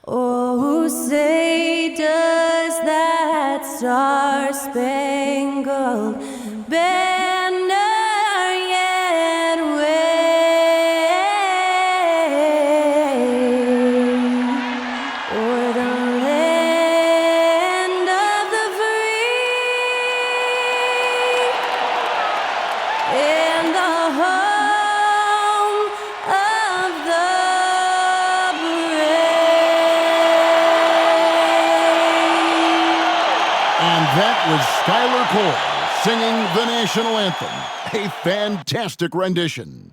Oh, say does that star-spangled banner yet wave o'er the land of the free and the home of the That was Skylar Cole singing the national anthem. A fantastic rendition.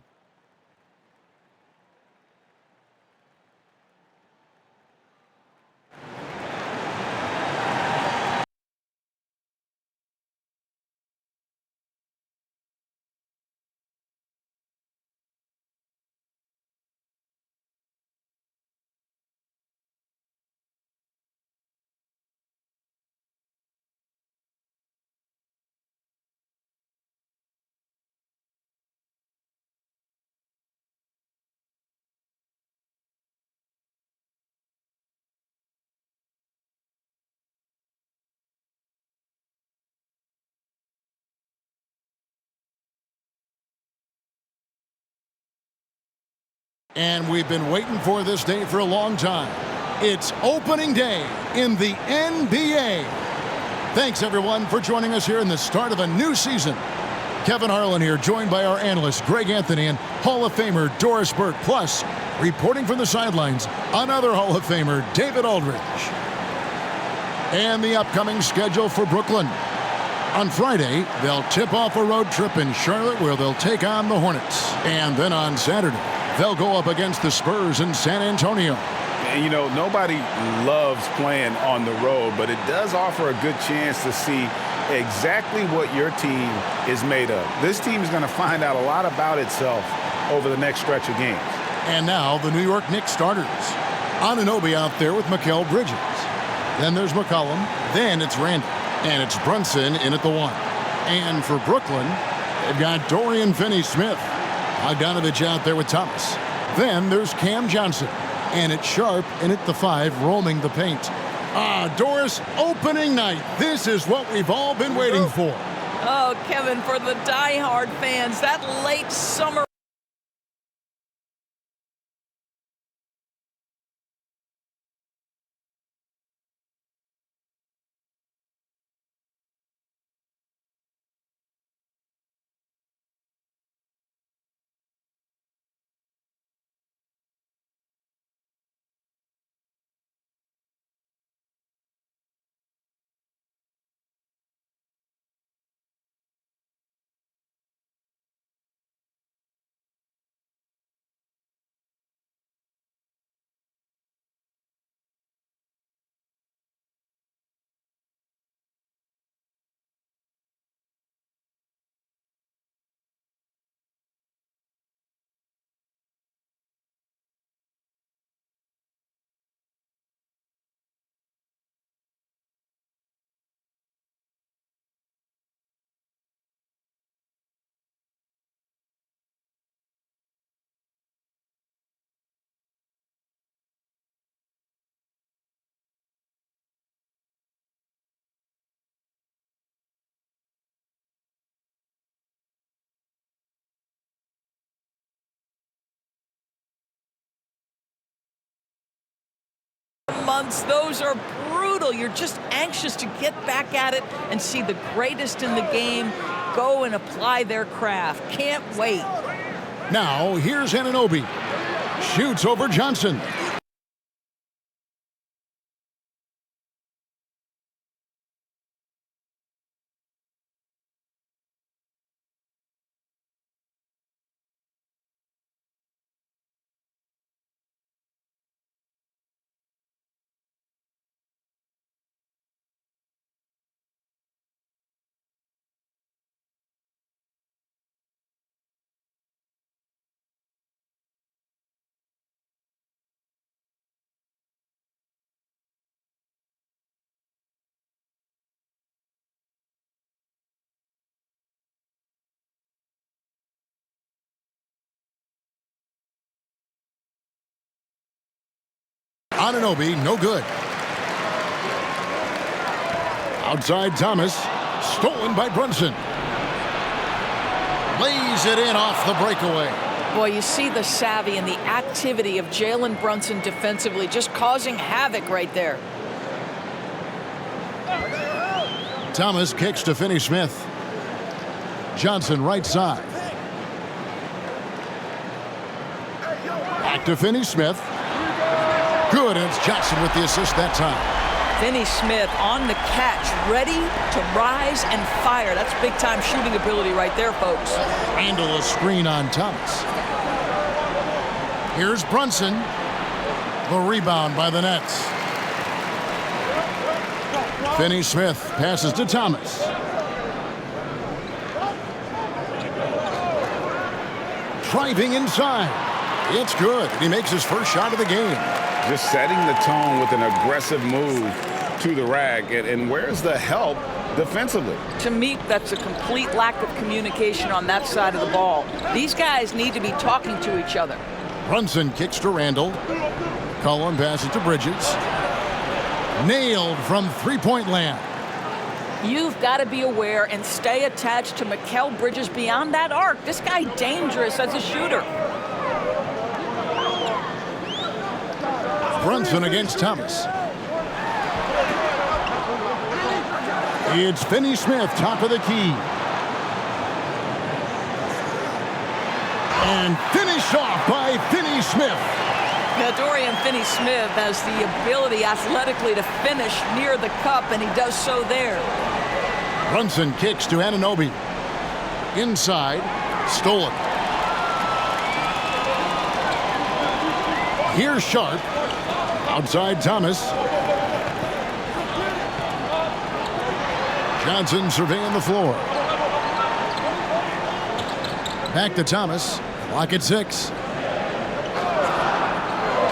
And we've been waiting for this day for a long time. It's opening day in the NBA. Thanks, everyone, for joining us here in the start of a new season. Kevin Harlan here, joined by our analyst, Greg Anthony, and Hall of Famer Doris Burke. Plus, reporting from the sidelines, another Hall of Famer, David Aldridge. And the upcoming schedule for Brooklyn. On Friday, they'll tip off a road trip in Charlotte where they'll take on the Hornets. And then on Saturday, they'll go up against the Spurs in San Antonio. And, you know, nobody loves playing on the road, but it does offer a good chance to see exactly what your team is made of. This team is going to find out a lot about itself over the next stretch of games. And now the New York Knicks starters. Anunoby out there with Mikal Bridges. Then there's McCollum. Then it's Randall. And it's Brunson in at the 1. And for Brooklyn, they've got Dorian Finney-Smith. Bogdanovich out there with Thomas. Then there's Cam Johnson. And it's Sharp in at the 5, roaming the paint. Doris, opening night. This is what we've all been waiting for. Oh, Kevin, for the diehard fans, that late summer months, those are brutal. You're just anxious to get back at it and see the greatest in the game go and apply their craft. Can't wait. Now, here's Anunoby. Shoots over Johnson. Anunoby, no good. Outside Thomas, stolen by Brunson. Lays it in off the breakaway. Boy, you see the savvy and the activity of Jalen Brunson defensively, just causing havoc right there. Thomas kicks to Finney-Smith. Johnson right side. Back to Finney-Smith. Good, and it's Johnson with the assist that time. Finney-Smith on the catch, ready to rise and fire. That's big-time shooting ability right there, folks. Handle a screen on Thomas. Here's Brunson. The rebound by the Nets. Finney-Smith passes to Thomas. Driving inside. It's good. He makes his first shot of the game. Just setting the tone with an aggressive move to the rack. And where's the help defensively? To me, that's a complete lack of communication on that side of the ball. These guys need to be talking to each other. Brunson kicks to Randall. Cullen passes to Bridges. Nailed from three-point land. You've got to be aware and stay attached to Mikal Bridges beyond that arc. This guy dangerous as a shooter. Brunson against Thomas. It's Finney-Smith, top of the key. And finished off by Finney-Smith. Now, Dorian Finney-Smith has the ability athletically to finish near the cup, and he does so there. Brunson kicks to Anunoby. Inside, stolen. Here's Sharp. Outside Thomas. Johnson surveying the floor. Back to Thomas. Clock at 6.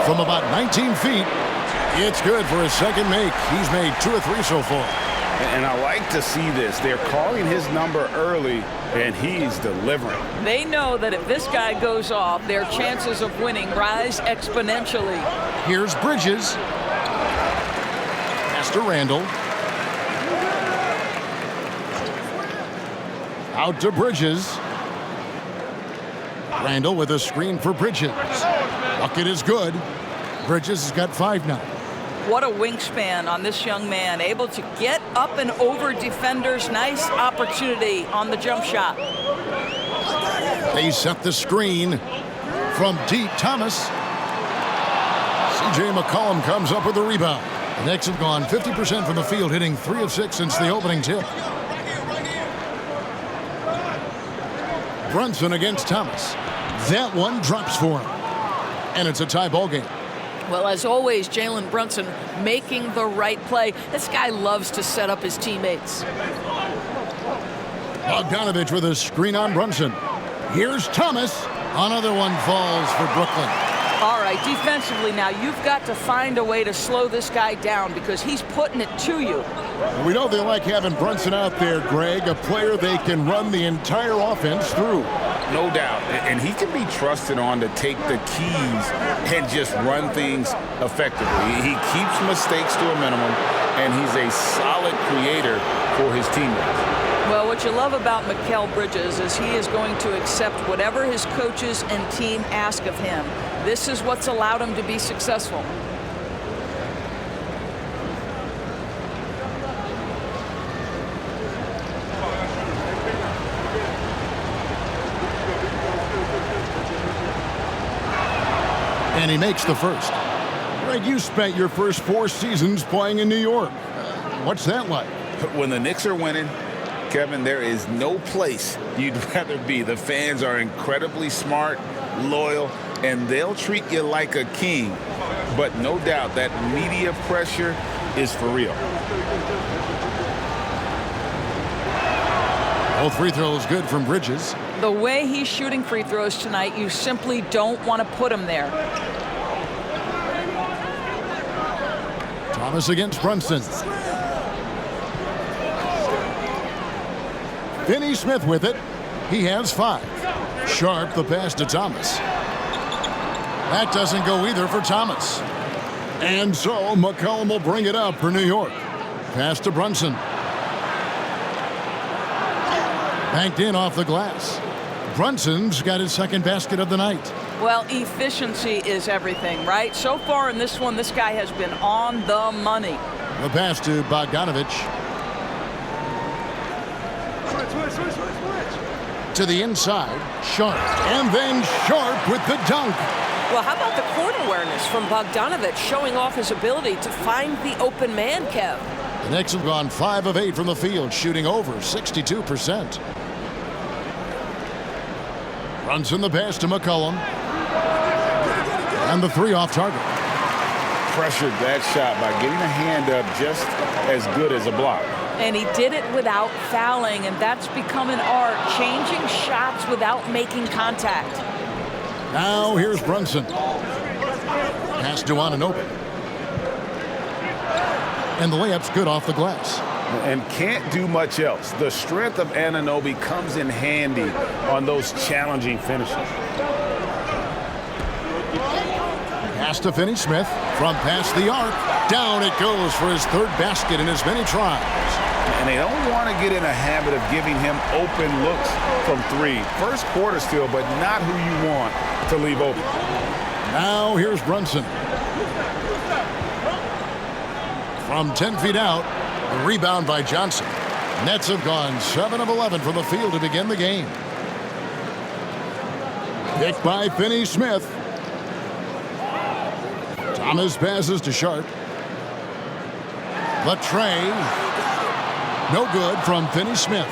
From about 19 feet, it's good for his second make. He's made 2 or 3 so far. And I like to see this. They're calling his number early, and he's delivering. They know that if this guy goes off, their chances of winning rise exponentially. Here's Bridges. Pass to Randall. Out to Bridges. Randall with a screen for Bridges. Bucket is good. Bridges has got 5 now. What a wingspan on this young man, able to get up and over defenders. Nice opportunity on the jump shot. They set the screen from deep. Thomas. C.J. McCollum comes up with the rebound. The Knicks have gone 50% from the field, hitting 3 of 6 since the opening tip. Brunson against Thomas. That one drops for him. And it's a tie ball game. Well, as always, Jalen Brunson making the right play. This guy loves to set up his teammates. Bogdanovich with a screen on Brunson. Here's Thomas. Another one falls for Brooklyn. All right, defensively now, you've got to find a way to slow this guy down because he's putting it to you. We know they like having Brunson out there, Greg, a player they can run the entire offense through. No doubt. And he can be trusted on to take the keys and just run things effectively. He keeps mistakes to a minimum, and he's a solid creator for his teammates. Well, what you love about Mikal Bridges is he is going to accept whatever his coaches and team ask of him. This is what's allowed him to be successful. And he makes the first. Greg, you spent your first 4 seasons playing in New York. What's that like? When the Knicks are winning, Kevin, there is no place you'd rather be. The fans are incredibly smart, loyal, and they'll treat you like a king. But no doubt that media pressure is for real. Both free throws good from Bridges. The way he's shooting free throws tonight, you simply don't want to put him there. Thomas against Brunson. Finney-Smith with it. He has 5. Sharp the pass to Thomas. That doesn't go either for Thomas. And so McCollum will bring it up for New York. Pass to Brunson. Banked in off the glass. Brunson's got his second basket of the night. Well, efficiency is everything, right? So far in this one, this guy has been on the money. The pass to Bogdanovich. To the inside, Sharp. And then Sharp with the dunk. Well, how about the court awareness from Bogdanovich showing off his ability to find the open man, Kev? The Knicks have gone 5 of 8 from the field, shooting over 62%. Brunson the pass to McCollum. And the three off target. Pressured that shot by getting a hand up just as good as a block. And he did it without fouling, and that's become an art, changing shots without making contact. Now here's Brunson. Pass to Anunoby. And the layup's good off the glass. And can't do much else. The strength of Anunoby comes in handy on those challenging finishes. Pass to Finney-Smith. From past the arc. Down it goes for his third basket in as many tries. And they don't want to get in a habit of giving him open looks from three. First quarter still, but not who you want to leave open. Now here's Brunson. From 10 feet out, the rebound by Johnson. Nets have gone 7 of 11 from the field to begin the game. Picked by Finney-Smith. Thomas passes to Sharp. The tray. No good from Finney-Smith.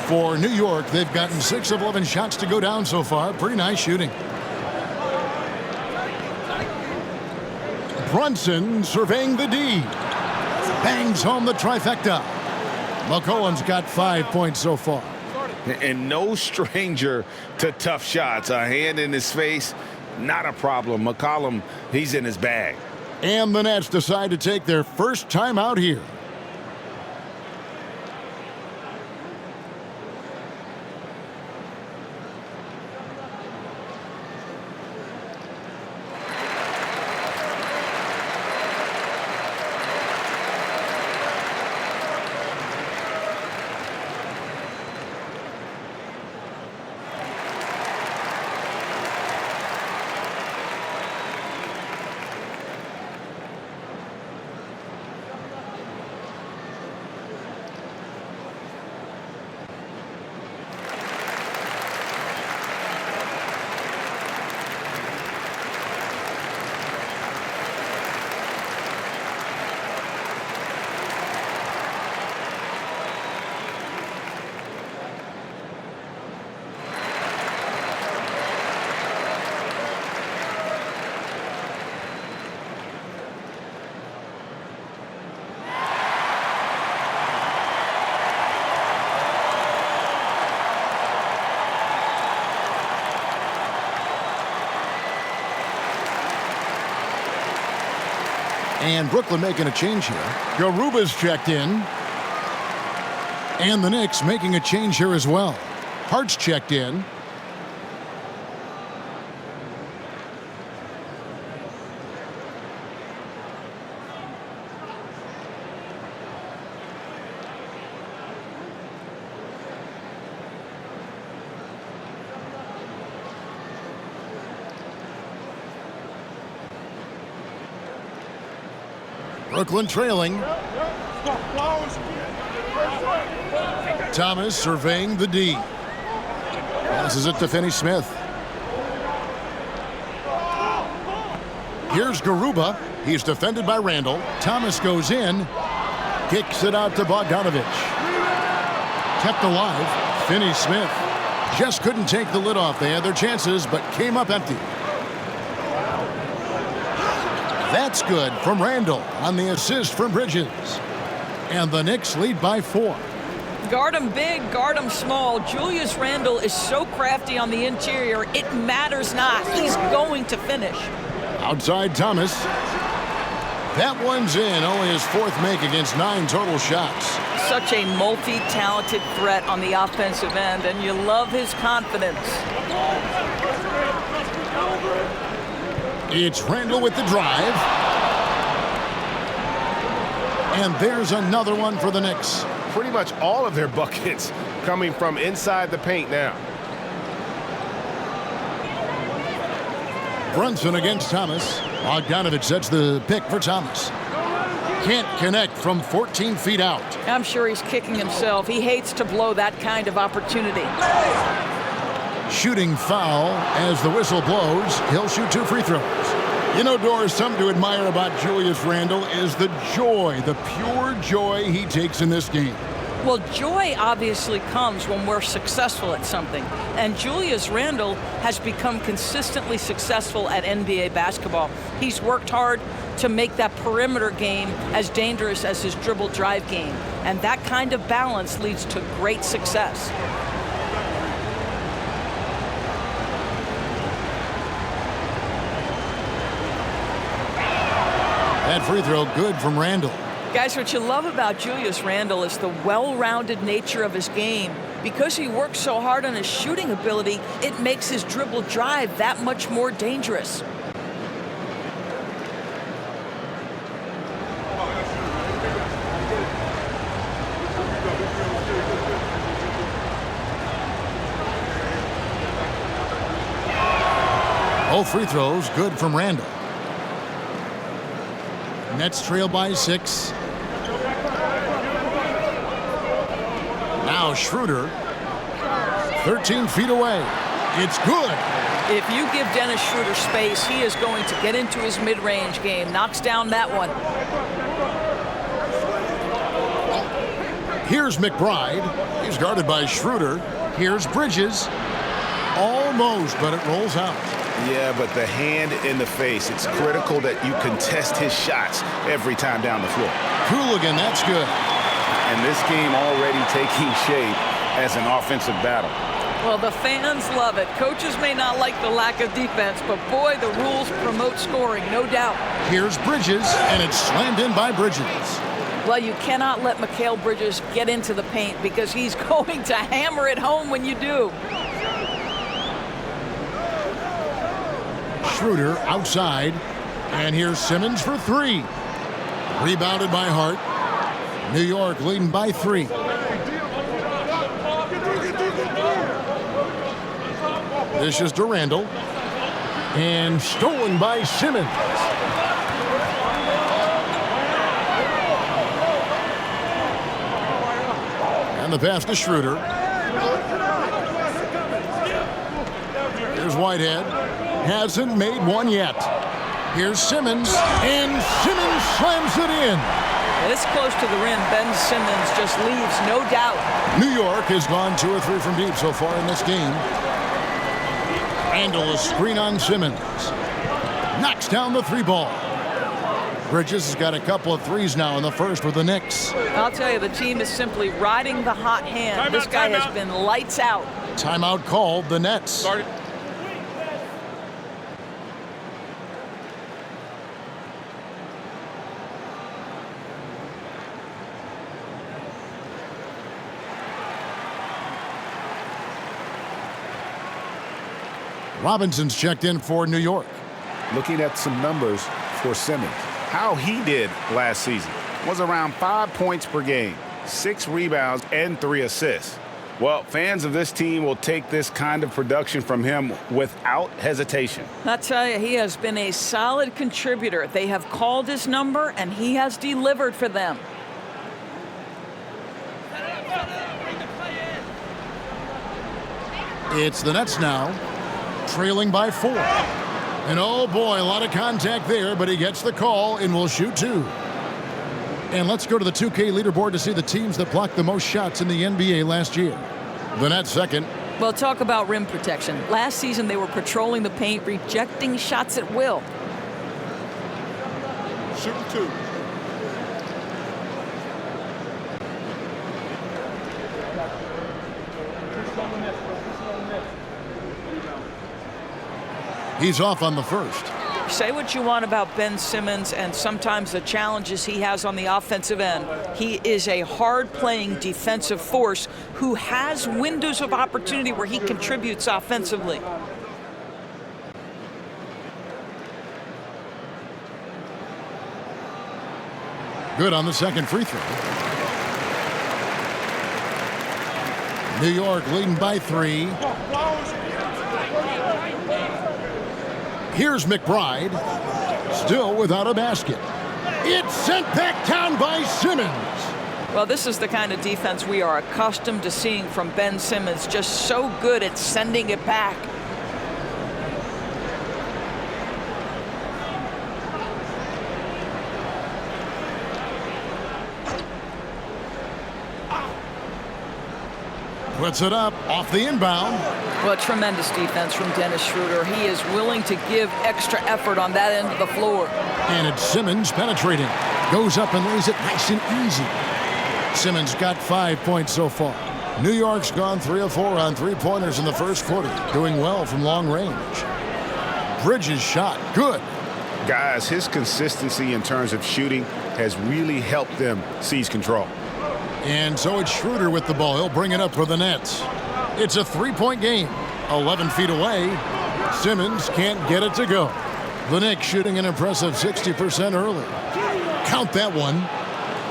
For New York, they've gotten 6 of 11 shots to go down so far. Pretty nice shooting. Brunson surveying the D. Bangs home the trifecta. McCollum's got 5 points so far. And no stranger to tough shots. A hand in his face, not a problem. McCollum, he's in his bag. And the Nets decide to take their first time out here. And Brooklyn making a change here. Garuba's checked in. And the Knicks making a change here as well. Hart's checked in. Brooklyn trailing. Thomas surveying the D. Passes it to Finney-Smith. Here's Garuba. He's defended by Randall. Thomas goes in. Kicks it out to Bogdanovich. Kept alive. Finney-Smith. Just couldn't take the lid off. They had their chances, but came up empty. That's good from Randall on the assist from Bridges. And the Knicks lead by 4. Guard him big, guard him small. Julius Randle is so crafty on the interior, it matters not. He's going to finish. Outside Thomas. That one's in. Only his 4th make against 9 total shots. Such a multi-talented threat on the offensive end, and you love his confidence. It's Randall with the drive. And there's another one for the Knicks. Pretty much all of their buckets coming from inside the paint now. Brunson against Thomas. Bogdanovich sets the pick for Thomas. Can't connect from 14 feet out. I'm sure he's kicking himself. He hates to blow that kind of opportunity. Shooting foul as the whistle blows. He'll shoot 2 free throws. You know, Doris, something to admire about Julius Randle is the joy, the pure joy he takes in this game. Well, joy obviously comes when we're successful at something. And Julius Randle has become consistently successful at NBA basketball. He's worked hard to make that perimeter game as dangerous as his dribble drive game. And that kind of balance leads to great success. That free throw good from Randle. Guys, what you love about Julius Randle is the well-rounded nature of his game. Because he works so hard on his shooting ability, it makes his dribble drive that much more dangerous. Both free throws good from Randle. Nets trail by 6. Now Schroeder, 13 feet away. It's good. If you give Dennis Schroeder space, he is going to get into his mid-range game. Knocks down that one. Here's McBride. He's guarded by Schroeder. Here's Bridges. Almost, but it rolls out. Yeah, but the hand in the face, it's critical that you contest his shots every time down the floor. Hooligan, that's good. And this game already taking shape as an offensive battle. Well, the fans love it. Coaches may not like the lack of defense, but boy, the rules promote scoring, no doubt. Here's Bridges, and it's slammed in by Bridges. Well, you cannot let Mikal Bridges get into the paint because he's going to hammer it home when you do. Schroeder outside, and here's Simmons for 3. Rebounded by Hart. New York leading by 3. This is to Randle, and stolen by Simmons. And the pass to Schroeder. Here's Whitehead. Hasn't made one yet. Here's Simmons, and Simmons slams it in. This close to the rim, Ben Simmons just leaves, no doubt. New York has gone 2 or 3 from deep so far in this game. Randle, a screen on Simmons. Knocks down the 3 ball. Bridges has got a couple of threes now in the first with the Knicks. I'll tell you, the team is simply riding the hot hand. This guy has been lights out. Timeout called, the Nets. Robinson's checked in for New York. Looking at some numbers for Simmons. How he did last season was around 5 points per game, 6 rebounds, and 3 assists. Well, fans of this team will take this kind of production from him without hesitation. I tell you, he has been a solid contributor. They have called his number, and he has delivered for them. It's the Nets now, trailing by 4. And oh boy, a lot of contact there, but he gets the call and will shoot 2. And let's go to the 2K leaderboard to see the teams that blocked the most shots in the NBA last year. The Nets second. Well, talk about rim protection. Last season, they were patrolling the paint, rejecting shots at will. Shooting 2. He's off on the first. Say what you want about Ben Simmons and sometimes the challenges he has on the offensive end. He is a hard-playing defensive force who has windows of opportunity where he contributes offensively. Good on the second free throw. New York leading by 3. Here's McBride, still without a basket. It's sent back down by Simmons. Well, this is the kind of defense we are accustomed to seeing from Ben Simmons, just so good at sending it back. Puts it up off the inbound. Well, tremendous defense from Dennis Schroeder. He is willing to give extra effort on that end of the floor. And it's Simmons penetrating. Goes up and lays it nice and easy. Simmons got 5 points so far. New York's gone 3 of 4 on three-pointers in the first quarter, doing well from long range. Bridges shot, good. Guys, his consistency in terms of shooting has really helped them seize control. And so it's Schroeder with the ball. He'll bring it up for the Nets. It's a three-point game. 11 feet away. Simmons can't get it to go. The Knicks shooting an impressive 60% early. Count that one.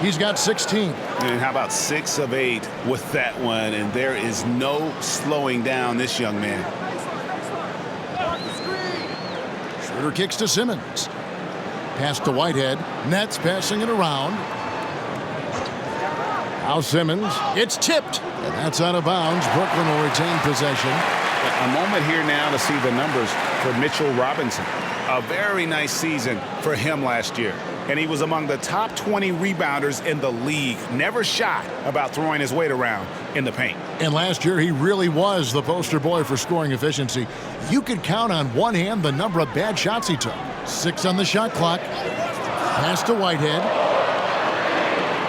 He's got 16. And how about 6 of 8 with that one? And there is no slowing down this young man. Schroeder kicks to Simmons. Pass to Whitehead. Nets passing it around. Now Simmons. It's tipped. And that's out of bounds. Brooklyn will retain possession. A moment here now to see the numbers for Mitchell Robinson. A very nice season for him last year. And he was among the top 20 rebounders in the league. Never shy about throwing his weight around in the paint. And last year, he really was the poster boy for scoring efficiency. You could count on one hand the number of bad shots he took. 6 on the shot clock. Pass to Whitehead.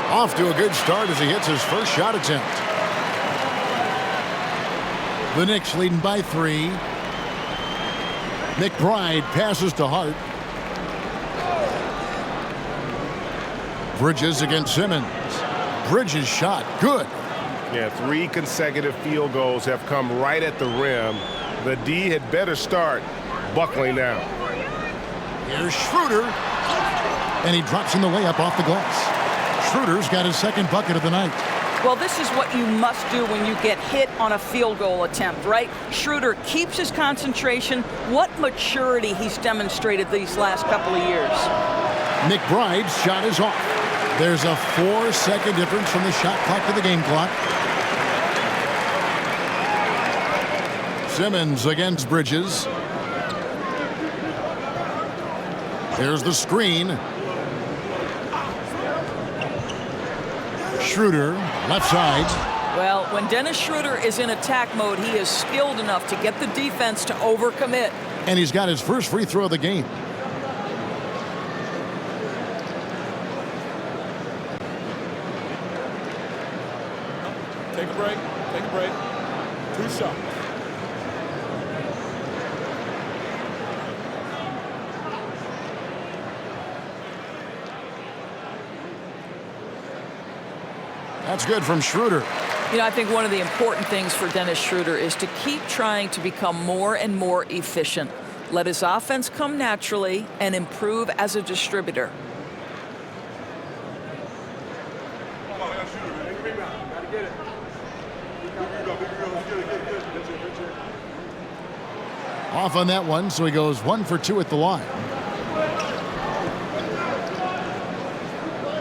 Off to a good start as he hits his first shot attempt. The Knicks leading by 3. McBride passes to Hart. Bridges against Simmons. Bridges shot. Good. Yeah, 3 consecutive field goals have come right at the rim. The D had better start buckling down. Here's Schroeder. And he drops in the layup off the glass. Schroeder's got his second bucket of the night. Well, this is what you must do when you get hit on a field goal attempt, right? Schroeder keeps his concentration. What maturity he's demonstrated these last couple of years. McBride's shot is off. There's a 4-second difference from the shot clock to the game clock. Simmons against Bridges. There's the screen. Schroeder, left side. Well, when Dennis Schroeder is in attack mode, he is skilled enough to get the defense to overcommit. And he's got his first free throw of the game. Take a break. Take a break. 2 shots. That's good from Schroeder. You know, I think one of the important things for Dennis Schroeder is to keep trying to become more and more efficient. Let his offense come naturally and improve as a distributor. Off on that one, so he goes 1 for 2 at the line.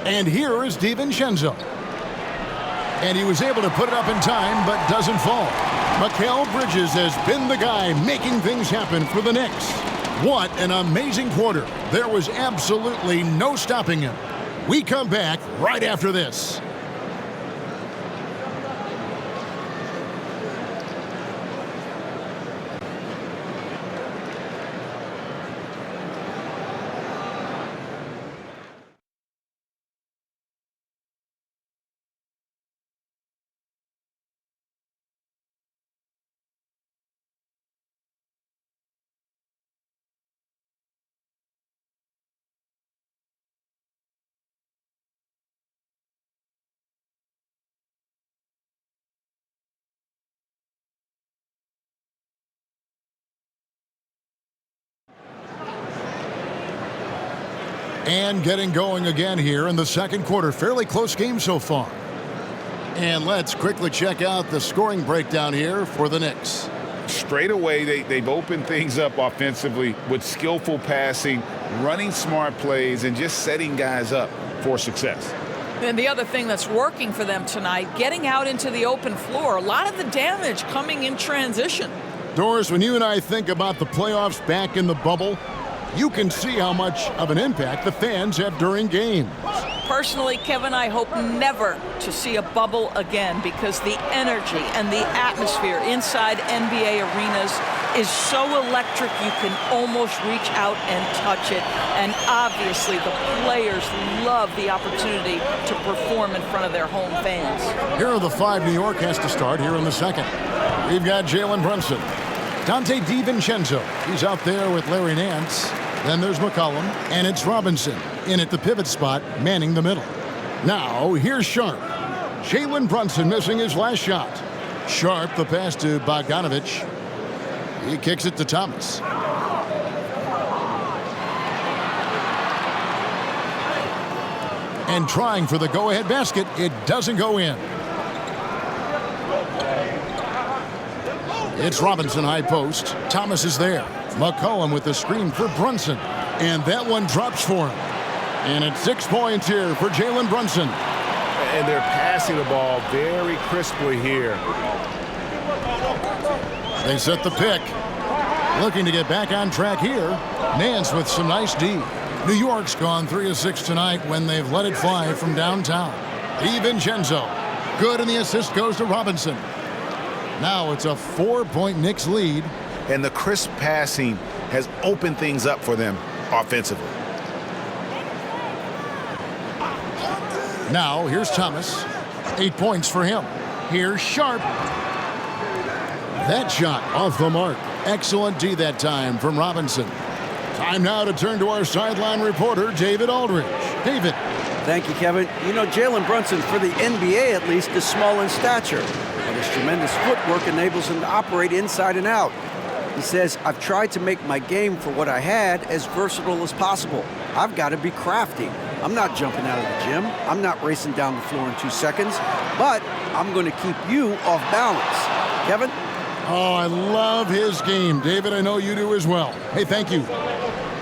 And here is DiVincenzo. And he was able to put it up in time, but doesn't fall. Mikal Bridges has been the guy making things happen for the Knicks. What an amazing quarter. There was absolutely no stopping him. We come back right after this. And getting going again here in the second quarter. Fairly close game so far. And let's quickly check out the scoring breakdown here for the Knicks. Straight away, they've opened things up offensively with skillful passing, running smart plays, and just setting guys up for success. And the other thing that's working for them tonight, getting out into the open floor. A lot of the damage coming in transition. Doris, when you and I think about the playoffs back in the bubble, you can see how much of an impact the fans have during games. Personally, Kevin, I hope never to see a bubble again because the energy and the atmosphere inside NBA arenas is so electric you can almost reach out and touch it. And obviously the players love the opportunity to perform in front of their home fans. Here are the 5 New York has to start here in the second. We've got Jalen Brunson. Dante DiVincenzo, he's out there with Larry Nance. Then there's McCollum, and it's Robinson in at the pivot spot, manning the middle. Now, here's Sharp. Jalen Brunson missing his last shot. Sharp, the pass to Bogdanovich. He kicks it to Thomas. And trying for the go-ahead basket, it doesn't go in. It's Robinson high post. Thomas is there. McCollum with the screen for Brunson. And that one drops for him. And it's 6 points here for Jalen Brunson. And they're passing the ball very crisply here. They set the pick. Looking to get back on track here. Nance with some nice D. New York's gone 3 of 6 tonight when they've let it fly from downtown. DiVincenzo. Good, and the assist goes to Robinson. Now it's a 4-point Knicks lead. And the crisp passing has opened things up for them offensively. Now here's Thomas. 8 points for him. Here's Sharp. That shot off the mark. Excellent D that time from Robinson. Time now to turn to our sideline reporter, David Aldridge. David. Thank you, Kevin. You know, Jalen Brunson, for the NBA at least, is small in stature. But his tremendous footwork enables him to operate inside and out. He says, I've tried to make my game for what I had as versatile as possible. I've got to be crafty. I'm not jumping out of the gym. I'm not racing down the floor in 2 seconds. But I'm going to keep you off balance. Kevin? Oh, I love his game. David, I know you do as well. Hey, thank you.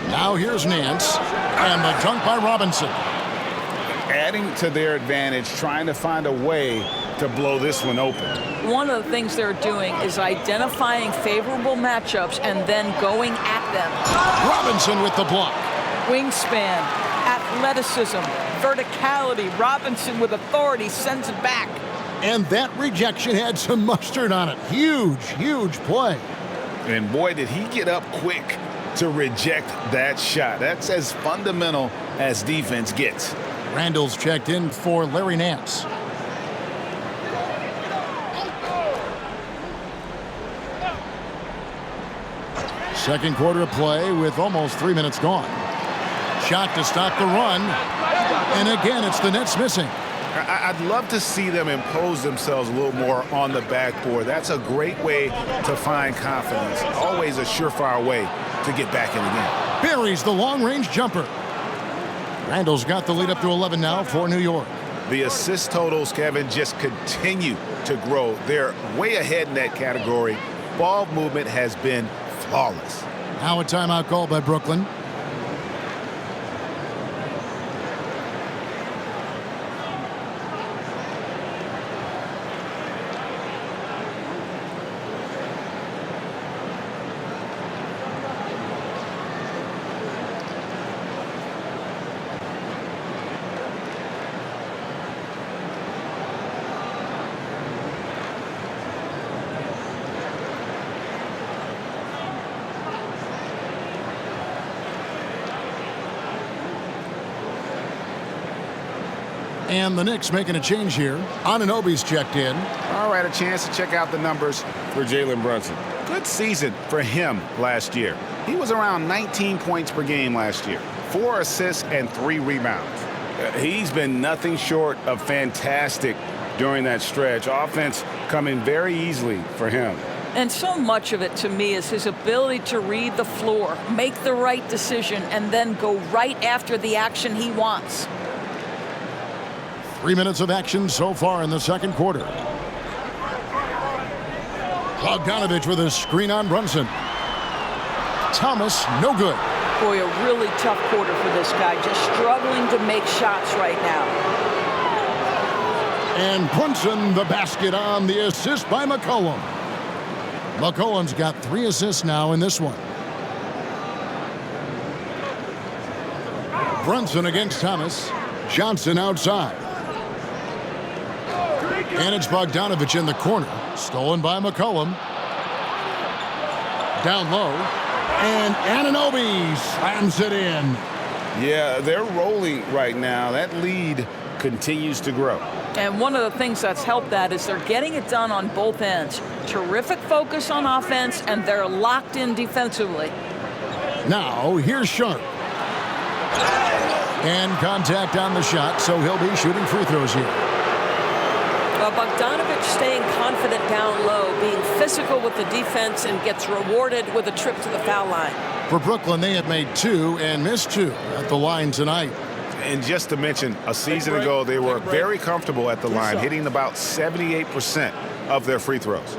Now here's Nance. And the dunk by Robinson. Adding to their advantage, trying to find a way to blow this one open. One of the things they're doing is identifying favorable matchups and then going at them. Robinson with the block. Wingspan, athleticism, verticality. Robinson with authority sends it back. And that rejection had some mustard on it. Huge, huge play. And boy, did he get up quick to reject that shot. That's as fundamental as defense gets. Randall's checked in for Larry Nance. Second quarter of play with almost 3 minutes gone. Shot to stop the run. And again, it's the Nets missing. I'd love to see them impose themselves a little more on the backboard. That's a great way to find confidence. Always a surefire way to get back in the game. Buries the long-range jumper. Randall's got the lead up to 11 now for New York. The assist totals, Kevin, just continue to grow. They're way ahead in that category. Ball movement has been flawless. Now a timeout call by Brooklyn. And the Knicks making a change here. Anunoby's checked in. All right, a chance to check out the numbers for Jalen Brunson. Good season for him last year. He was around 19 points per game last year, 4 assists and 3 rebounds. He's been nothing short of fantastic during that stretch. Offense coming very easily for him. And so much of it, to me, is his ability to read the floor, make the right decision, and then go right after the action he wants. 3 minutes of action so far in the second quarter. Bogdanovich with a screen on Brunson. Thomas, no good. Boy, a really tough quarter for this guy, just struggling to make shots right now. And Brunson, the basket on the assist by McCollum. McCollum's got 3 assists now in this one. Brunson against Thomas. Johnson outside. And it's Bogdanovich in the corner. Stolen by McCollum. Down low. And Anunoby slams it in. Yeah, they're rolling right now. That lead continues to grow. And one of the things that's helped that is they're getting it done on both ends. Terrific focus on offense, and they're locked in defensively. Now, here's Sharp. And contact on the shot, so he'll be shooting free throws here. Well, Bogdanovich staying confident down low, being physical with the defense, and gets rewarded with a trip to the foul line. For Brooklyn, they have made 2 and missed 2 at the line tonight. And just to mention, a season ago, they were very comfortable at the line, hitting about 78% of their free throws.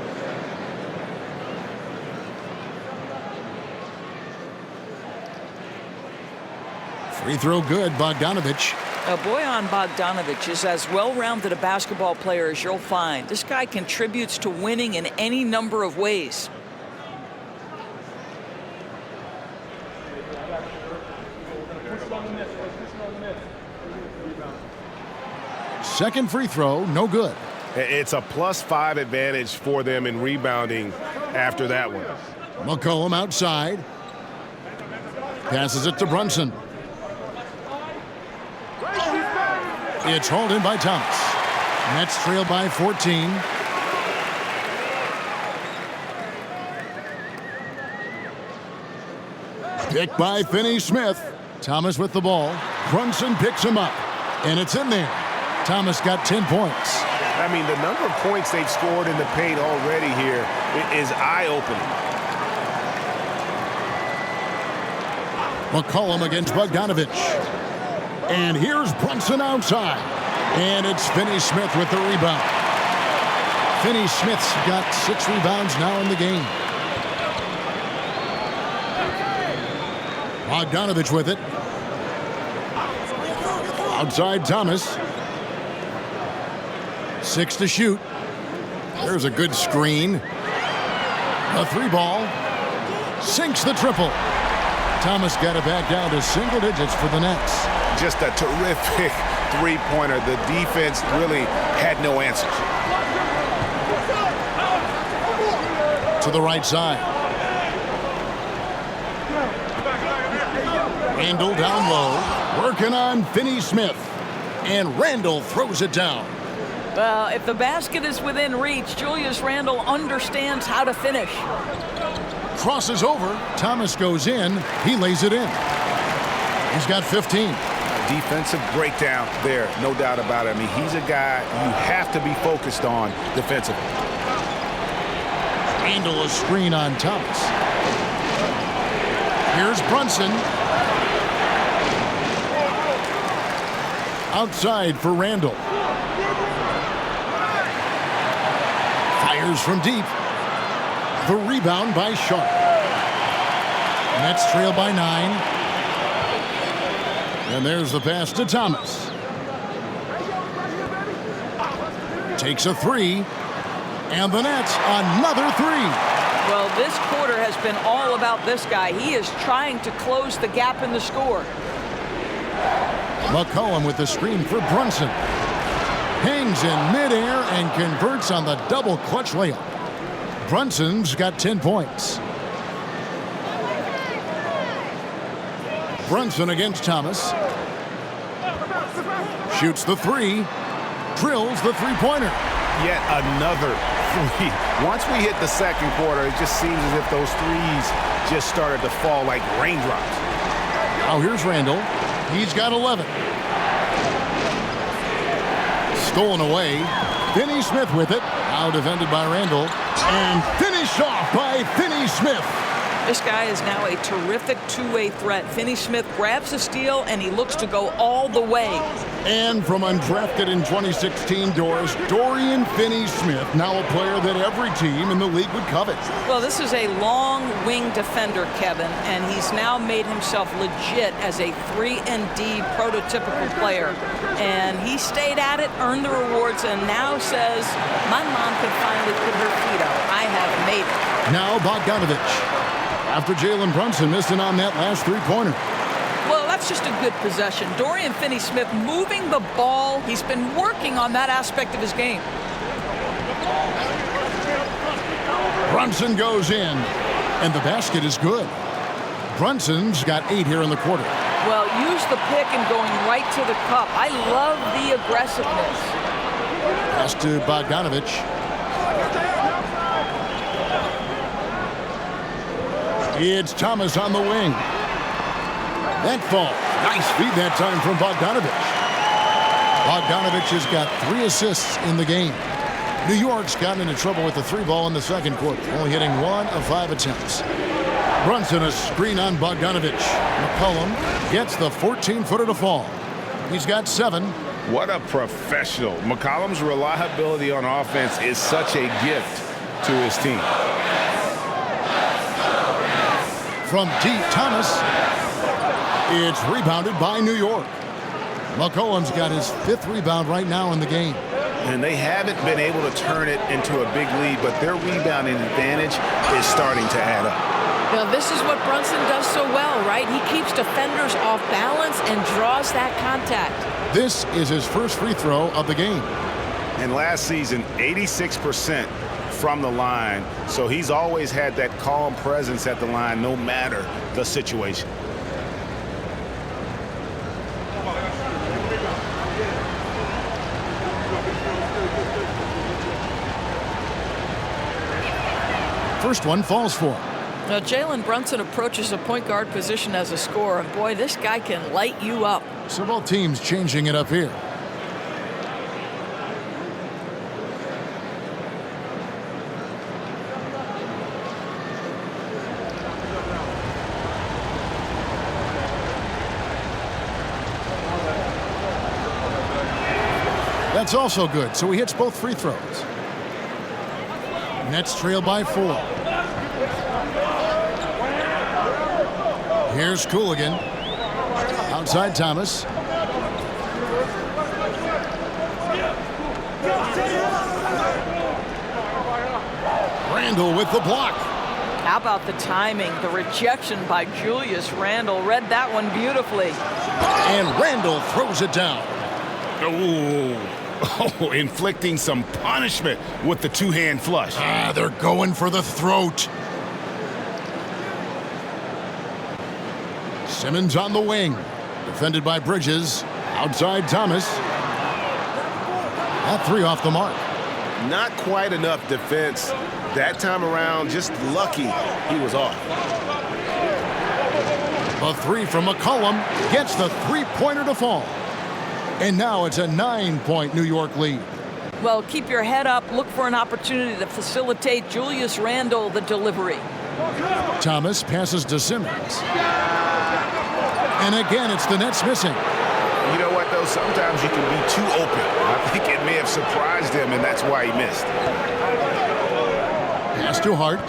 Free throw good, Bogdanovich. Bojan Bogdanovich is as well-rounded a basketball player as you'll find. This guy contributes to winning in any number of ways. Second free throw, no good. It's a +5 advantage for them in rebounding after that one. McCollum outside. Passes it to Brunson. It's hauled in by Thomas. Nets trail by 14. Picked by Finney-Smith. Thomas with the ball. Brunson picks him up. And it's in there. Thomas got 10 points. I mean, the number of points they've scored in the paint already here is eye-opening. McCollum against Bogdanovich. And here's Brunson outside. And it's Finney-Smith with the rebound. Finney-Smith's got 6 rebounds now in the game. Bogdanovich with it. Outside Thomas. 6 to shoot. There's a good screen. A 3-ball. Sinks the triple. Thomas got it back down to single digits for the Nets. Just a terrific three-pointer. The defense really had no answers. To the right side. Randall down low. Working on Finney-Smith. And Randall throws it down. Well, if the basket is within reach, Julius Randle understands how to finish. Crosses over. Thomas goes in. He lays it in. He's got 15. Defensive breakdown there, no doubt about it. I mean, he's a guy you have to be focused on defensively. Randall a screen on Thomas. Here's Brunson. Outside for Randall. Fires from deep. The rebound by Sharp. Nets trail by 9. And there's the pass to Thomas. Takes a 3. And the Nets another 3. Well, this quarter has been all about this guy. He is trying to close the gap in the score. McCollum with the screen for Brunson. Hangs in midair and converts on the double clutch layup. Brunson's got 10 points. Brunson against Thomas. Shoots the 3. Drills the three-pointer. Yet another 3. Once we hit the second quarter, it just seems as if those threes just started to fall like raindrops. Now here's Randall. He's got 11. Stolen away. Finney-Smith with it. Now defended by Randall. And finished off by Finney-Smith. This guy is now a terrific two-way threat. Finney-Smith grabs the steal, and he looks to go all the way. And from undrafted in 2016 doors, Dorian Finney-Smith, now a player that every team in the league would covet. Well, this is a long wing defender, Kevin, and he's now made himself legit as a 3-and-D prototypical player. And he stayed at it, earned the rewards, and now says, my mom can finally put her feet up. I have made it. Now Bogdanovich. After Jalen Brunson missed it on that last three-pointer. Well, that's just a good possession. Dorian Finney-Smith moving the ball. He's been working on that aspect of his game. Brunson goes in, and the basket is good. Brunson's got 8 here in the quarter. Well, use the pick and going right to the cup. I love the aggressiveness. Pass to Bogdanovich. It's Thomas on the wing. That fall. Nice feed that time from Bogdanovich. Bogdanovich has got 3 assists in the game. New York's gotten into trouble with the 3-ball in the second quarter, only hitting 1 of 5 attempts. Brunson a screen on Bogdanovich. McCollum gets the 14-footer to fall. He's got 7. What a professional. McCollum's reliability on offense is such a gift to his team. From deep, Thomas. It's rebounded by New York. McCollum's got his 5th rebound right now in the game. And they haven't been able to turn it into a big lead, but their rebounding advantage is starting to add up. Now, this is what Brunson does so well, right? He keeps defenders off balance and draws that contact. This is his first free throw of the game. And last season, 86% from the line, so he's always had that calm presence at the line no matter the situation. First one falls for him. Now, Jalen Brunson approaches a point guard position as a scorer, and boy, this guy can light you up. So both teams changing it up here. That's also good, so he hits both free throws. Nets trail by 4. Here's Cooligan. Outside Thomas. Randall with the block. How about the timing? The rejection by Julius Randle. Read that one beautifully. And Randall throws it down. Oh, inflicting some punishment with the 2-hand flush. They're going for the throat. Simmons on the wing. Defended by Bridges. Outside Thomas. That 3 off the mark. Not quite enough defense that time around. Just lucky he was off. The 3 from McCollum gets the 3-pointer to fall. And now it's a 9-point New York lead. Well, keep your head up. Look for an opportunity to facilitate Julius Randle the delivery. Thomas passes to Simmons. And again, it's the Nets missing. You know what, though? Sometimes you can be too open. I think it may have surprised him, and that's why he missed. Pass to Hart.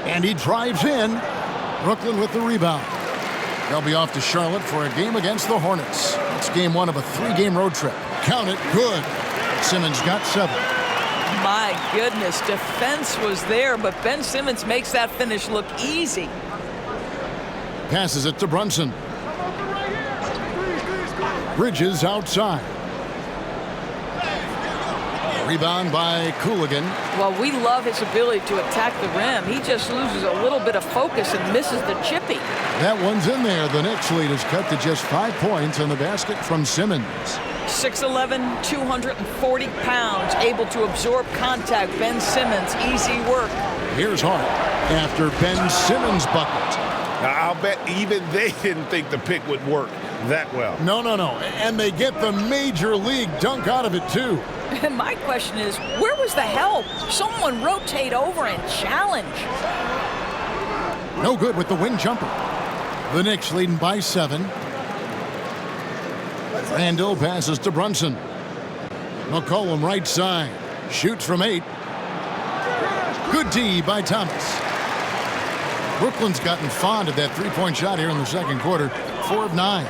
And he drives in. Brooklyn with the rebound. They'll be off to Charlotte for a game against the Hornets. It's game 1 of a 3-game road trip. Count it, good. Simmons got 7. My goodness, defense was there, but Ben Simmons makes that finish look easy. Passes it to Brunson. Bridges outside. Rebound by Cooligan. Well, we love his ability to attack the rim. He just loses a little bit of focus and misses the chippy. That one's in there. The Knicks lead is cut to just 5 points on the basket from Simmons. 6'11", 240 pounds, able to absorb contact. Ben Simmons, easy work. Here's Hart after Ben Simmons' bucket. Now, I'll bet even they didn't think the pick would work that well. No. And they get the major league dunk out of it, too. And my question is, where was the help? Someone rotate over and challenge. No good with the wing jumper. The Knicks leading by 7. Randall passes to Brunson. McCollum right side. Shoots from 8. Good D by Thomas. Brooklyn's gotten fond of that three-point shot here in the second quarter. 4 of 9.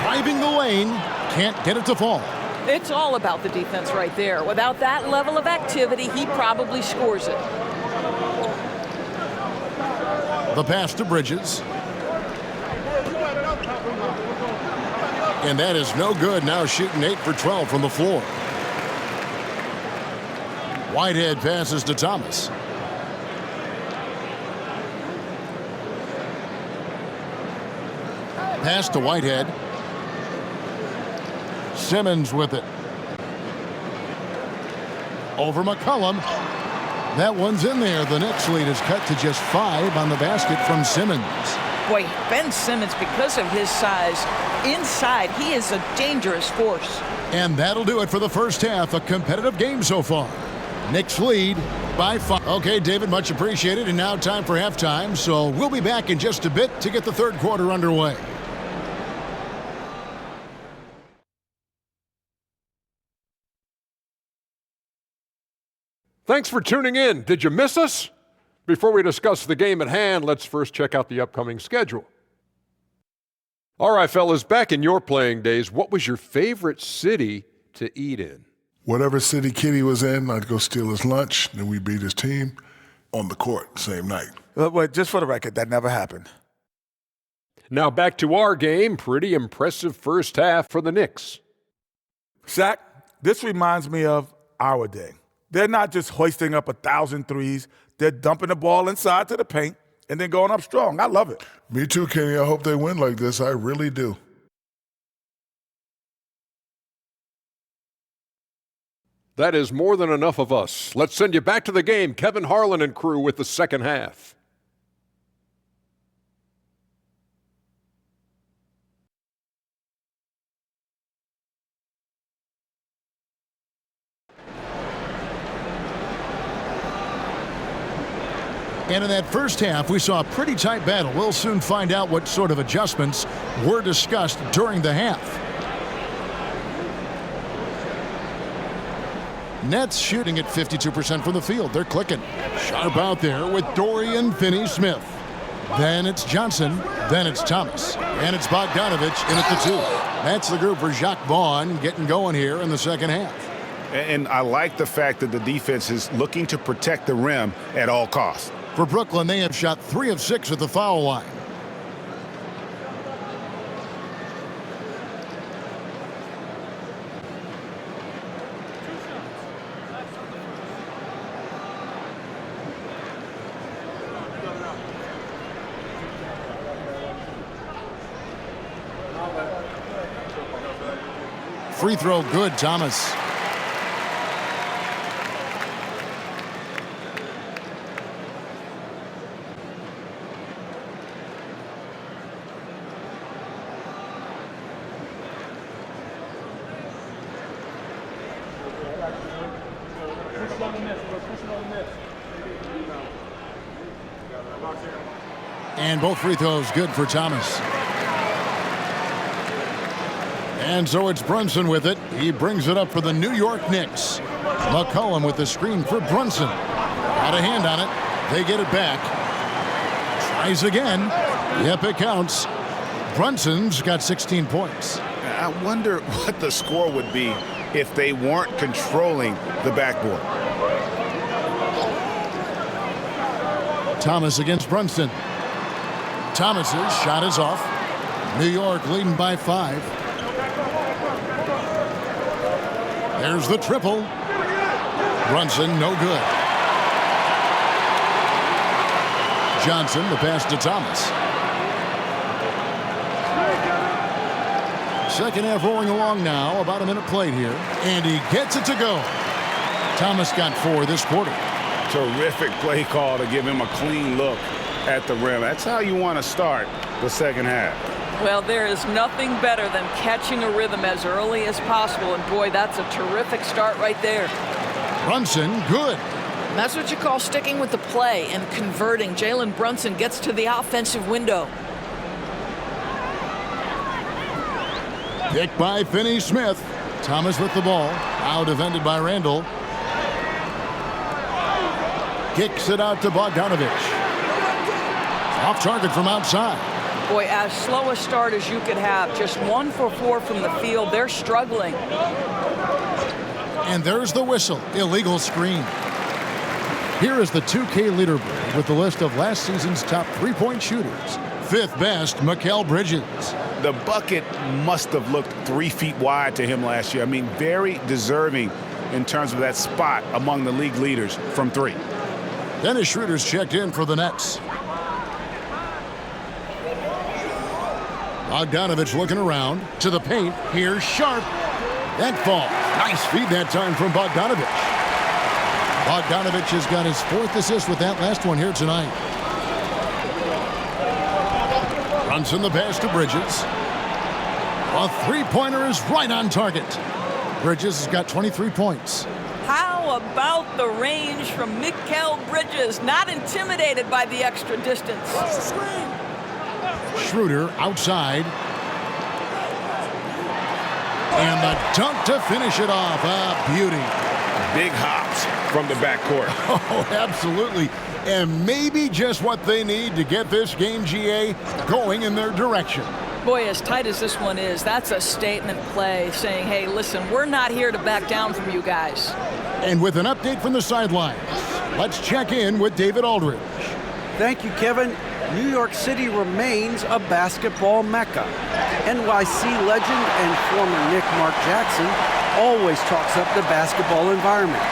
Driving the lane. Can't get it to fall. It's all about the defense right there. Without that level of activity, he probably scores it. The pass to Bridges. And that is no good. Now shooting 8 for 12 from the floor. Whitehead passes to Thomas. Pass to Whitehead. Simmons with it. Over McCollum. That one's in there. The Knicks lead is cut to just 5 on the basket from Simmons. Boy, Ben Simmons, because of his size, inside, he is a dangerous force. And that'll do it for the first half. A competitive game so far. Knicks lead by 5. Okay, David, much appreciated. And now time for halftime. So we'll be back in just a bit to get the third quarter underway. Thanks for tuning in. Did you miss us? Before we discuss the game at hand, let's first check out the upcoming schedule. All right, fellas, back in your playing days, what was your favorite city to eat in? Whatever city Kitty was in, I'd go steal his lunch, then we beat his team on the court same night. Wait, just for the record, that never happened. Now back to our game. Pretty impressive first half for the Knicks. Shaq, this reminds me of our day. They're not just hoisting up 1,000 threes. They're dumping the ball inside to the paint and then going up strong. I love it. Me too, Kenny. I hope they win like this. I really do. That is more than enough of us. Let's send you back to the game. Kevin Harlan and crew with the second half. And in that first half, we saw a pretty tight battle. We'll soon find out what sort of adjustments were discussed during the half. Nets shooting at 52% from the field. They're clicking. Sharp out there with Dorian Finney-Smith. Then it's Johnson. Then it's Thomas. And it's Bogdanovich in at the 2. That's the group for Jacques Vaughn getting going here in the second half. And I like the fact that the defense is looking to protect the rim at all costs. For Brooklyn, they have shot 3 of 6 at the foul line. Free throw good, Thomas. And both free throws good for Thomas. And so it's Brunson with it. He brings it up for the New York Knicks. McCollum with the screen for Brunson. Got a hand on it. They get it back. Tries again. Yep, it counts. Brunson's got 16 points. I wonder what the score would be if they weren't controlling the backboard. Thomas against Brunson. Thomas's shot is off. New York leading by 5. There's the triple. Brunson, no good. Johnson, the pass to Thomas. Second half rolling along now. About a minute played here. And he gets it to go. Thomas got 4 this quarter. Terrific play call to give him a clean look. at the rim. That's how you want to start the second half. Well, there is nothing better than catching a rhythm as early as possible, and boy, that's a terrific start right there. Brunson, good. And that's what you call sticking with the play and converting. Jalen Brunson gets to the offensive window. Picked by Finney-Smith. Thomas with the ball. Now defended by Randall. Kicks it out to Bogdanovich. Off target from outside. Boy, as slow a start as you could have. Just 1 for 4 from the field. They're struggling. And there's the whistle. Illegal screen. Here is the 2K leaderboard with the list of last season's top three-point shooters. Fifth best, Mikal Bridges. The bucket must have looked 3 feet wide to him last year. I mean, very deserving in terms of that spot among the league leaders from 3. Dennis Schroeder's checked in for the Nets. Bogdanovich looking around to the paint. Here's Sharp. That falls. Nice feed that time from Bogdanovich. Bogdanovich has got his 4th assist with that last one here tonight. Brunson the pass to Bridges. A three-pointer is right on target. Bridges has got 23 points. How about the range from Mikal Bridges? Not intimidated by the extra distance. Schroeder outside. And the dunk to finish it off. A beauty. Big hops from the backcourt. Oh, absolutely. And maybe just what they need to get this game, GA, going in their direction. Boy, as tight as this one is, that's a statement play saying, hey, listen, we're not here to back down from you guys. And with an update from the sidelines, let's check in with David Aldridge. Thank you, Kevin. New York City remains a basketball mecca. NYC legend and former Knick Mark Jackson always talks up the basketball environment.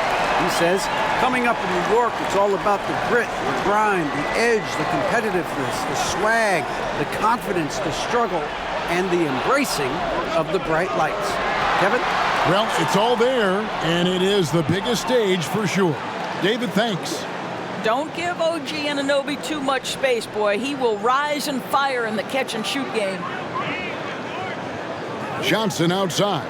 He says, coming up in New York, it's all about the grit, the grind, the edge, the competitiveness, the swag, the confidence, the struggle, and the embracing of the bright lights. Kevin? Well, it's all there, and it is the biggest stage for sure. David, thanks. Don't give OG Anunoby too much space, boy. He will rise and fire in the catch-and-shoot game. Johnson outside.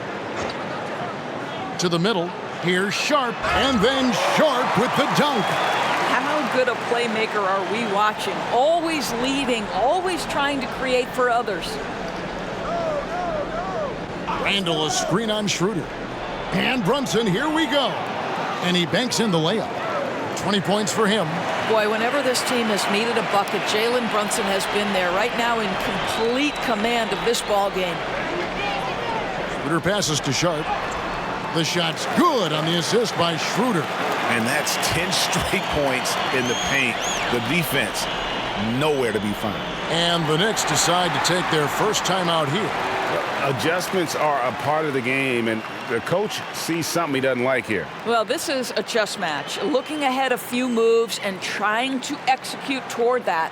To the middle. Here's Sharp, and then Sharp with the dunk. How good a playmaker are we watching? Always leading, always trying to create for others. Randall, a screen on Schroeder. And Brunson, here we go. And he banks in the layup. 20 points for him. Boy, whenever this team has needed a bucket, Jalen Brunson has been there right now in complete command of this ball game. Schroeder passes to Sharp. The shot's good on the assist by Schroeder. And that's 10 straight points in the paint. The defense, nowhere to be found. And the Knicks decide to take their first time out here. Adjustments are a part of the game, and the coach sees something he doesn't like here. Well, this is a chess match. Looking ahead a few moves and trying to execute toward that.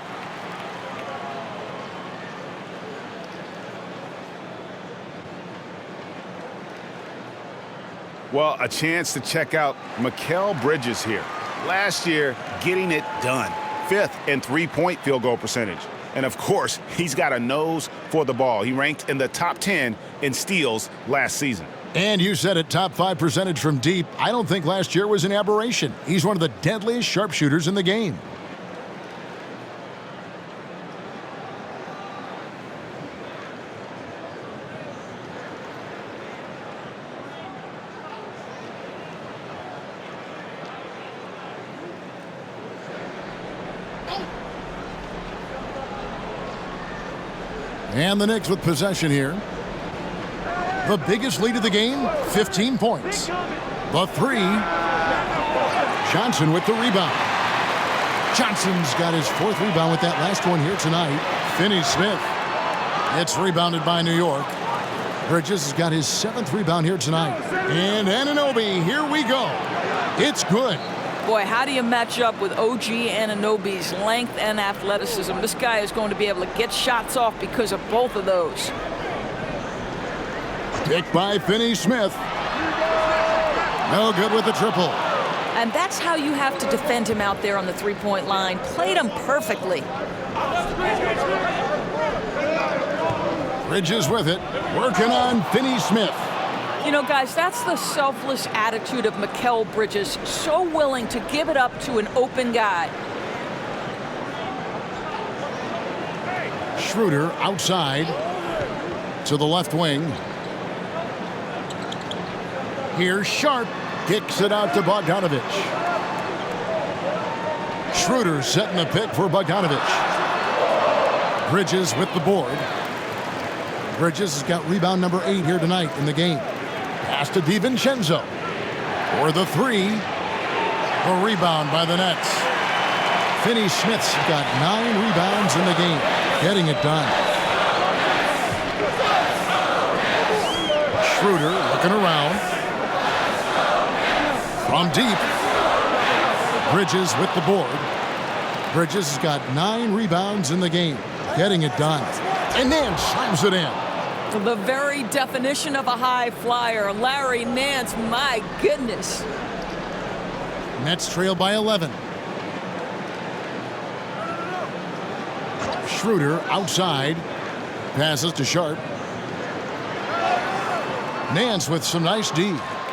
Well, a chance to check out Mikal Bridges here. Last year, getting it done. 5th in three-point field goal percentage. And, of course, he's got a nose for the ball. He ranked in the top 10 in steals last season. And you said it, top 5 percentage from deep. I don't think last year was an aberration. He's one of the deadliest sharpshooters in the game. And the Knicks with possession here. The biggest lead of the game, 15 points. The three. Johnson with the rebound. Johnson's got his 4th rebound with that last one here tonight. Finney-Smith. It's rebounded by New York. Bridges has got his 7th rebound here tonight. And Anunoby, here we go. It's good. Boy, how do you match up with OG Anunoby's length and athleticism? This guy is going to be able to get shots off because of both of those. Picked by Finney-Smith. No good with the triple. And that's how you have to defend him out there on the three-point line. Played him perfectly. Bridges with it, working on Finney Smith. You know, guys, that's the selfless attitude of Mikal Bridges. So willing to give it up to an open guy. Schroeder outside to the left wing. Here's Sharp, kicks it out to Bogdanovich. Schroeder setting the pick for Bogdanovich. Bridges with the board. Bridges has got rebound number 8 here tonight in the game. Pass to DiVincenzo for the 3. A rebound by the Nets. Finney Smith's got 9 rebounds in the game, getting it done. Schroeder looking around. From deep. Bridges with the board. Bridges has got 9 rebounds in the game, getting it done. And Nance slams it in. The very definition of a high flyer. Larry Nance, my goodness. Nets trail by 11. Schroeder outside. Passes to Sharp. Nance with some nice D.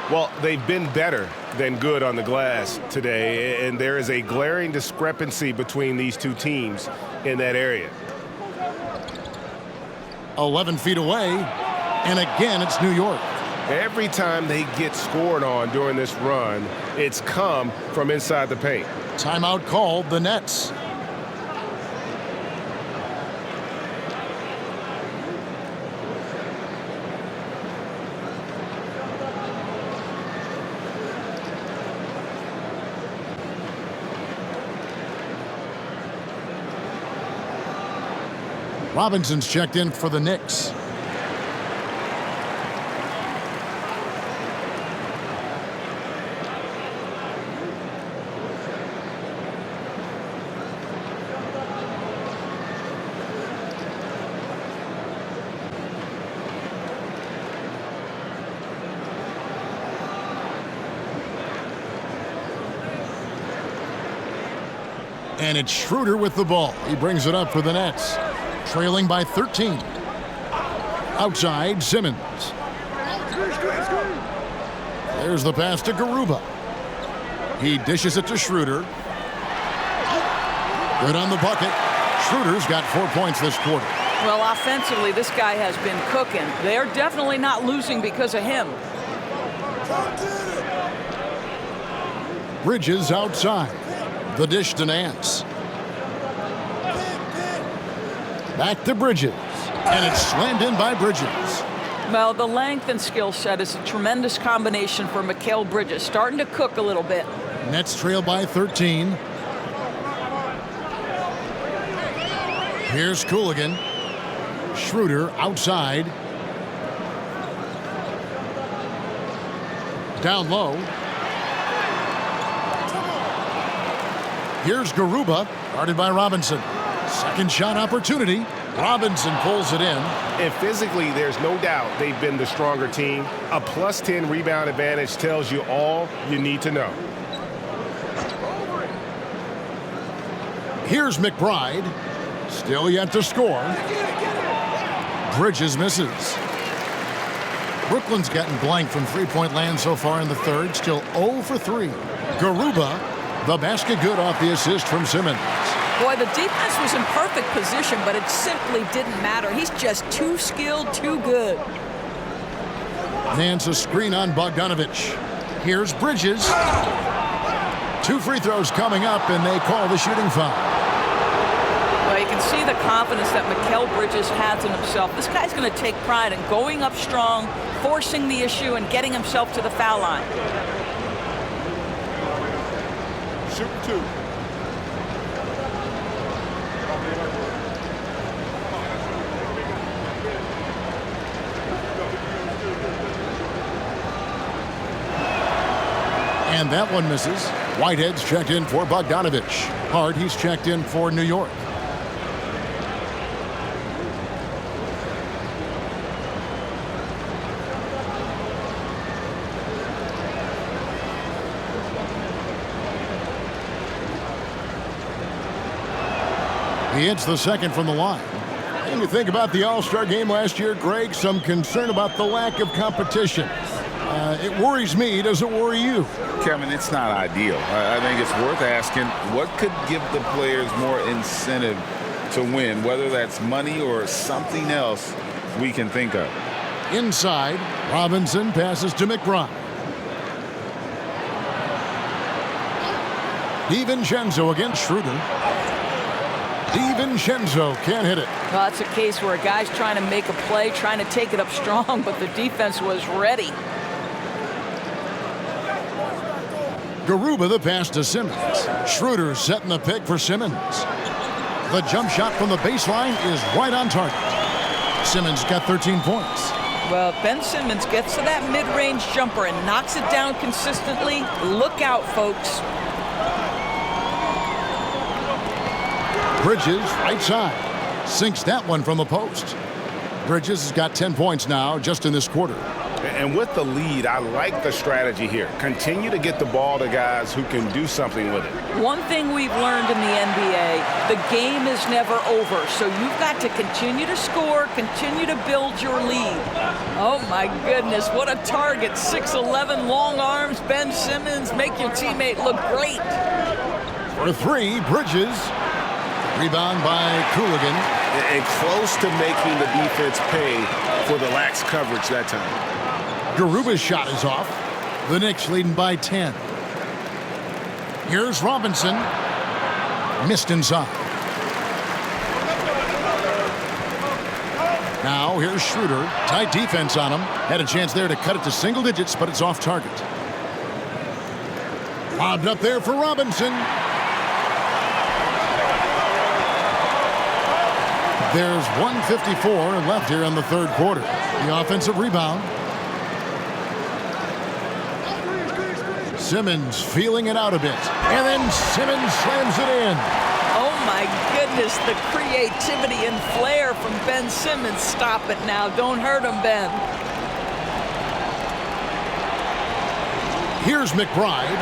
Well, they've been better than good on the glass today, and there is a glaring discrepancy between these two teams in that area. 11 feet away, and again it's New York. Every time they get scored on during this run, it's come from inside the paint. Timeout called, the Nets. Robinson's checked in for the Knicks. And it's Schroeder with the ball. He brings it up for the Nets. Trailing by 13. Outside, Simmons. There's the pass to Garuba. He dishes it to Schroeder. Good on the bucket. Schroeder's got 4 points this quarter. Well, offensively, this guy has been cooking. They're definitely not losing because of him. Bridges outside. The dish to Nance. Back to Bridges. And it's slammed in by Bridges. Well, the length and skill set is a tremendous combination for Mikal Bridges. Starting to cook a little bit. Nets trail by 13. Here's Cooligan. Schroeder outside. Down low. Here's Garuba, guarded by Robinson. Second shot opportunity. Robinson pulls it in. And physically, there's no doubt they've been the stronger team. A plus 10 rebound advantage tells you all you need to know. Here's McBride. Still yet to score. Bridges misses. Brooklyn's gotten blank from three-point land so far in the third. Still 0 for 3. Garuba, the basket good off the assist from Simmons. Boy, the defense was in perfect position, but it simply didn't matter. He's just too skilled, too good. Nance a screen on Bogdanovich. Here's Bridges. 2 free throws coming up, and they call the shooting foul. Well, you can see the confidence that Mikal Bridges has in himself. This guy's going to take pride in going up strong, forcing the issue, and getting himself to the foul line. Shoot 2. And that one misses. Whitehead's checked in for Bogdanovich. Hard, he's checked in for New York. He hits the second from the line. And you think about the All-Star game last year, Greg, some concern about the lack of competition. It worries me. Does it worry you? Kevin, it's not ideal. I think it's worth asking what could give the players more incentive to win, whether that's money or something else we can think of. Inside, Robinson passes to McBride. DiVincenzo against Schroeder. DiVincenzo can't hit it. Well, it's a case where a guy's trying to make a play, trying to take it up strong, but the defense was ready. Garuba the pass to Simmons. Schroeder setting the pick for Simmons. The jump shot from the baseline is right on target. Simmons got 13 points. Well, Ben Simmons gets to that mid-range jumper and knocks it down consistently. Look out, folks. Bridges, right side. Sinks that one from the post. Bridges has got 10 points now just in this quarter. And with the lead, I like the strategy here. Continue to get the ball to guys who can do something with it. One thing we've learned in the NBA, the game is never over. So you've got to continue to score, continue to build your lead. Oh, my goodness, what a target. 6'11", long arms, Ben Simmons. Make your teammate look great. For three, Bridges. Rebound by Cooligan. And close to making the defense pay for the lax coverage that time. Garuba's shot is off. The Knicks leading by 10. Here's Robinson. Missed inside. Now here's Schroeder. Tight defense on him. Had a chance there to cut it to single digits, but it's off target. Lobbed up there for Robinson. There's 1:54 left here in the third quarter. The offensive rebound. Simmons feeling it out a bit. And then Simmons slams it in. Oh, my goodness, the creativity and flair from Ben Simmons. Stop it now. Don't hurt him, Ben. Here's McBride.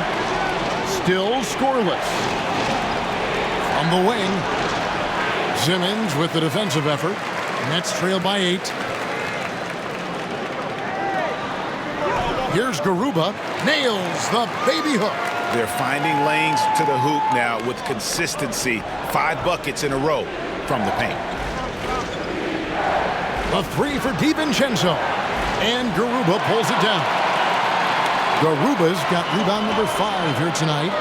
Still scoreless. From the wing. Simmons with the defensive effort. Nets trail by 8. Here's Garuba. Nails the baby hook. They're finding lanes to the hoop now with consistency. 5 buckets in a row from the paint. A three for DiVincenzo. And Garuba pulls it down. Garuba's got rebound number 5 here tonight.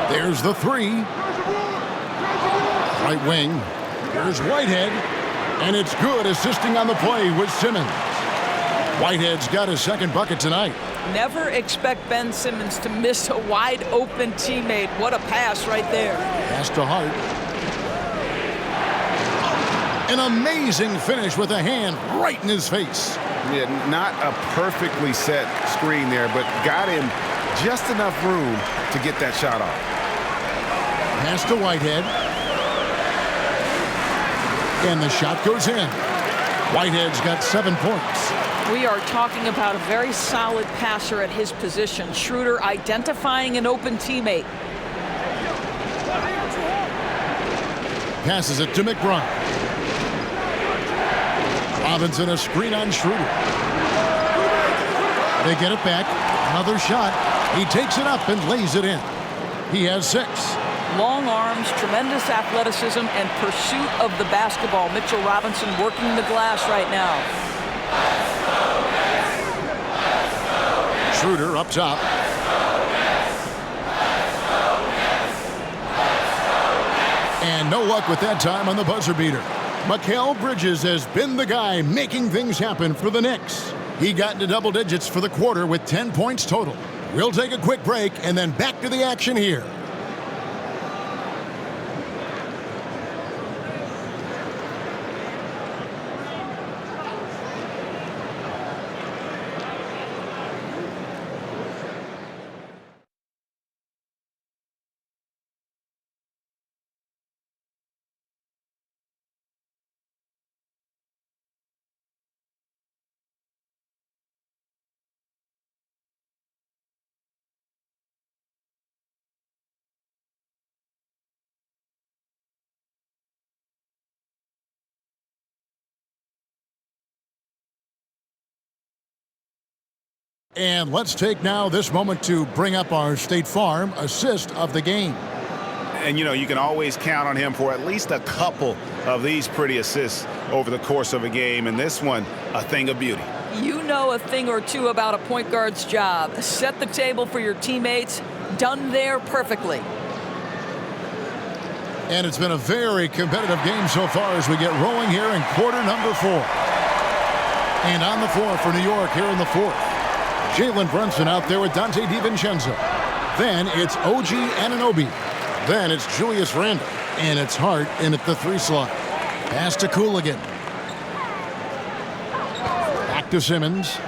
There's the three. Right wing. Here's Whitehead. And it's good, assisting on the play with Simmons. Whitehead's got his second bucket tonight. Never expect Ben Simmons to miss a wide-open teammate. What a pass right there. Pass to Hart. An amazing finish with a hand right in his face. Yeah, not a perfectly set screen there, but got him just enough room to get that shot off. Pass to Whitehead. And the shot goes in. Whitehead's got 7 points. We are talking about a very solid passer at his position. Schroeder identifying an open teammate. Passes it to McBride. Robinson a screen on Schroeder. They get it back. Another shot. He takes it up and lays it in. He has 6. Long arms, tremendous athleticism, and pursuit of the basketball. Mitchell Robinson working the glass right now. Schroeder up top. And no luck with that time on the buzzer beater. Mikal Bridges has been the guy making things happen for the Knicks. He got into double digits for the quarter with 10 points total. We'll take a quick break and then back to the action here. And let's take now this moment to bring up our State Farm assist of the game. And, you know, you can always count on him for at least a couple of these pretty assists over the course of a game. And this one, a thing of beauty. You know a thing or two about a point guard's job. Set the table for your teammates. Done there perfectly. And it's been a very competitive game so far as we get rolling here in quarter number 4. And on the floor for New York here in the 4th. Jalen Brunson out there with Dante DiVincenzo. Then it's OG Anunoby. Then it's Julius Randle. And it's Hart in at the 3 slot. Pass to Cooligan. Back to Simmons.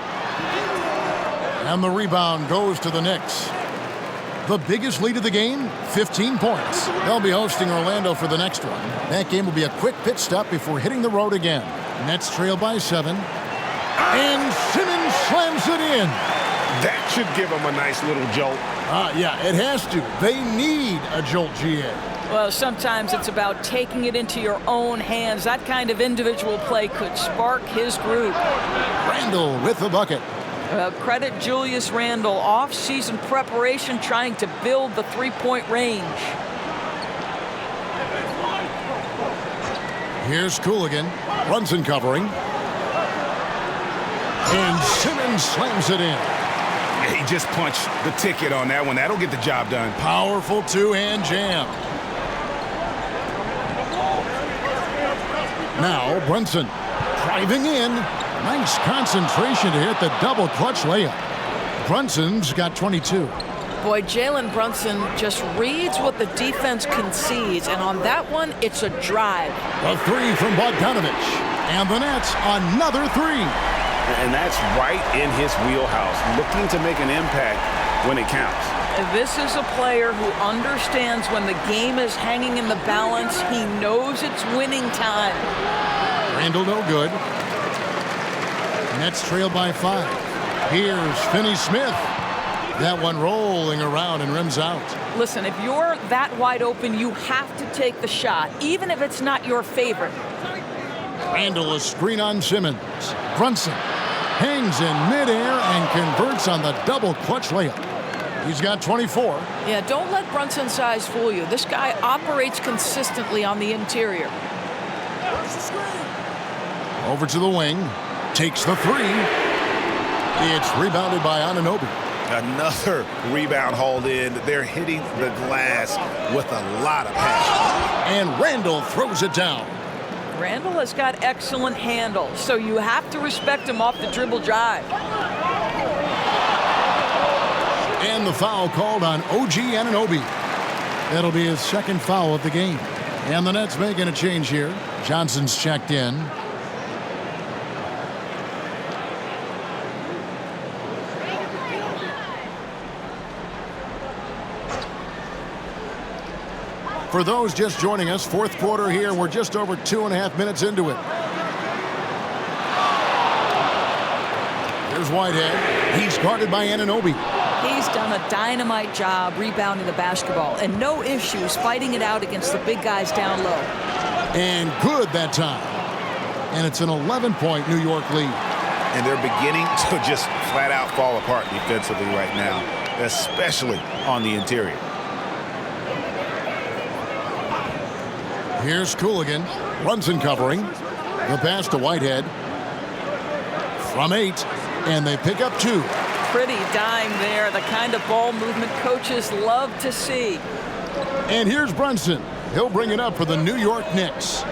And the rebound goes to the Knicks. The biggest lead of the game, 15 points. They'll be hosting Orlando for the next one. That game will be a quick pit stop before hitting the road again. Nets trail by 7. And Simmons slams it in. That should give them a nice little jolt. Yeah, it has to. They need a jolt, GA. Well, sometimes it's about taking it into your own hands. That kind of individual play could spark his group. Randle with the bucket. Credit Julius Randle. Off-season preparation trying to build the three-point range. Here's Cooligan. Brunson covering. And Simmons slams it in. He just punched the ticket on that one. That'll get the job done. Powerful two-hand jam. Now Brunson driving in. Nice concentration to hit the double clutch layup. Brunson's got 22. Boy, Jalen Brunson just reads what the defense concedes, and on that one, it's a drive. A 3 from Bogdanovich. And the Nets, another 3. And that's right in his wheelhouse, looking to make an impact when it counts. This is a player who understands when the game is hanging in the balance. He knows it's winning time. Randle no good. Nets trail by 5. Here's Finney-Smith. That one rolling around and rims out. Listen, if you're that wide open, you have to take the shot, even if it's not your favorite. Randle a screen on Simmons. Brunson hangs in midair and converts on the double clutch layup. He's got 24. Yeah, don't let Brunson's size fool you. This guy operates consistently on the interior. Over to the wing. Takes the 3. It's rebounded by Anunoby. Another rebound hauled in. They're hitting the glass with a lot of passion. And Randle throws it down. Randle has got excellent handle, so you have to respect him off the dribble drive. And the foul called on OG Anunoby. That'll be his second foul of the game. And the Nets making a change here. Johnson's checked in. For those just joining us, 4th quarter here. We're just over 2.5 minutes into it. Here's Whitehead. He's guarded by Anunoby. He's done a dynamite job rebounding the basketball, and no issues fighting it out against the big guys down low. And good that time. And it's an 11-point New York lead. And they're beginning to just flat out fall apart defensively right now, especially on the interior. Here's Cooligan. Brunson covering. The pass to Whitehead. From 8. And they pick up 2. Pretty dime there. The kind of ball movement coaches love to see. And here's Brunson. He'll bring it up for the New York Knicks.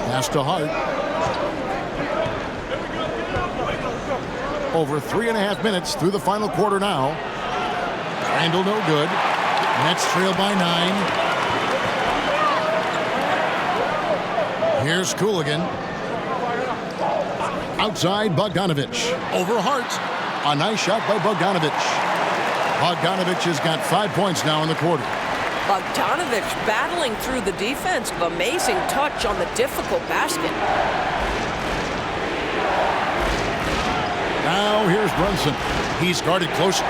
Pass to Hart. Over 3.5 minutes through the final quarter now. Randle no good. Nets trail by 9. Here's Cooligan. Outside Bogdanovich. Over Hart. A nice shot by Bogdanovich. Bogdanovich has got 5 points now in the quarter. Bogdanovich battling through the defense. Amazing touch on the difficult basket. Now here's Brunson. He's guarded closely.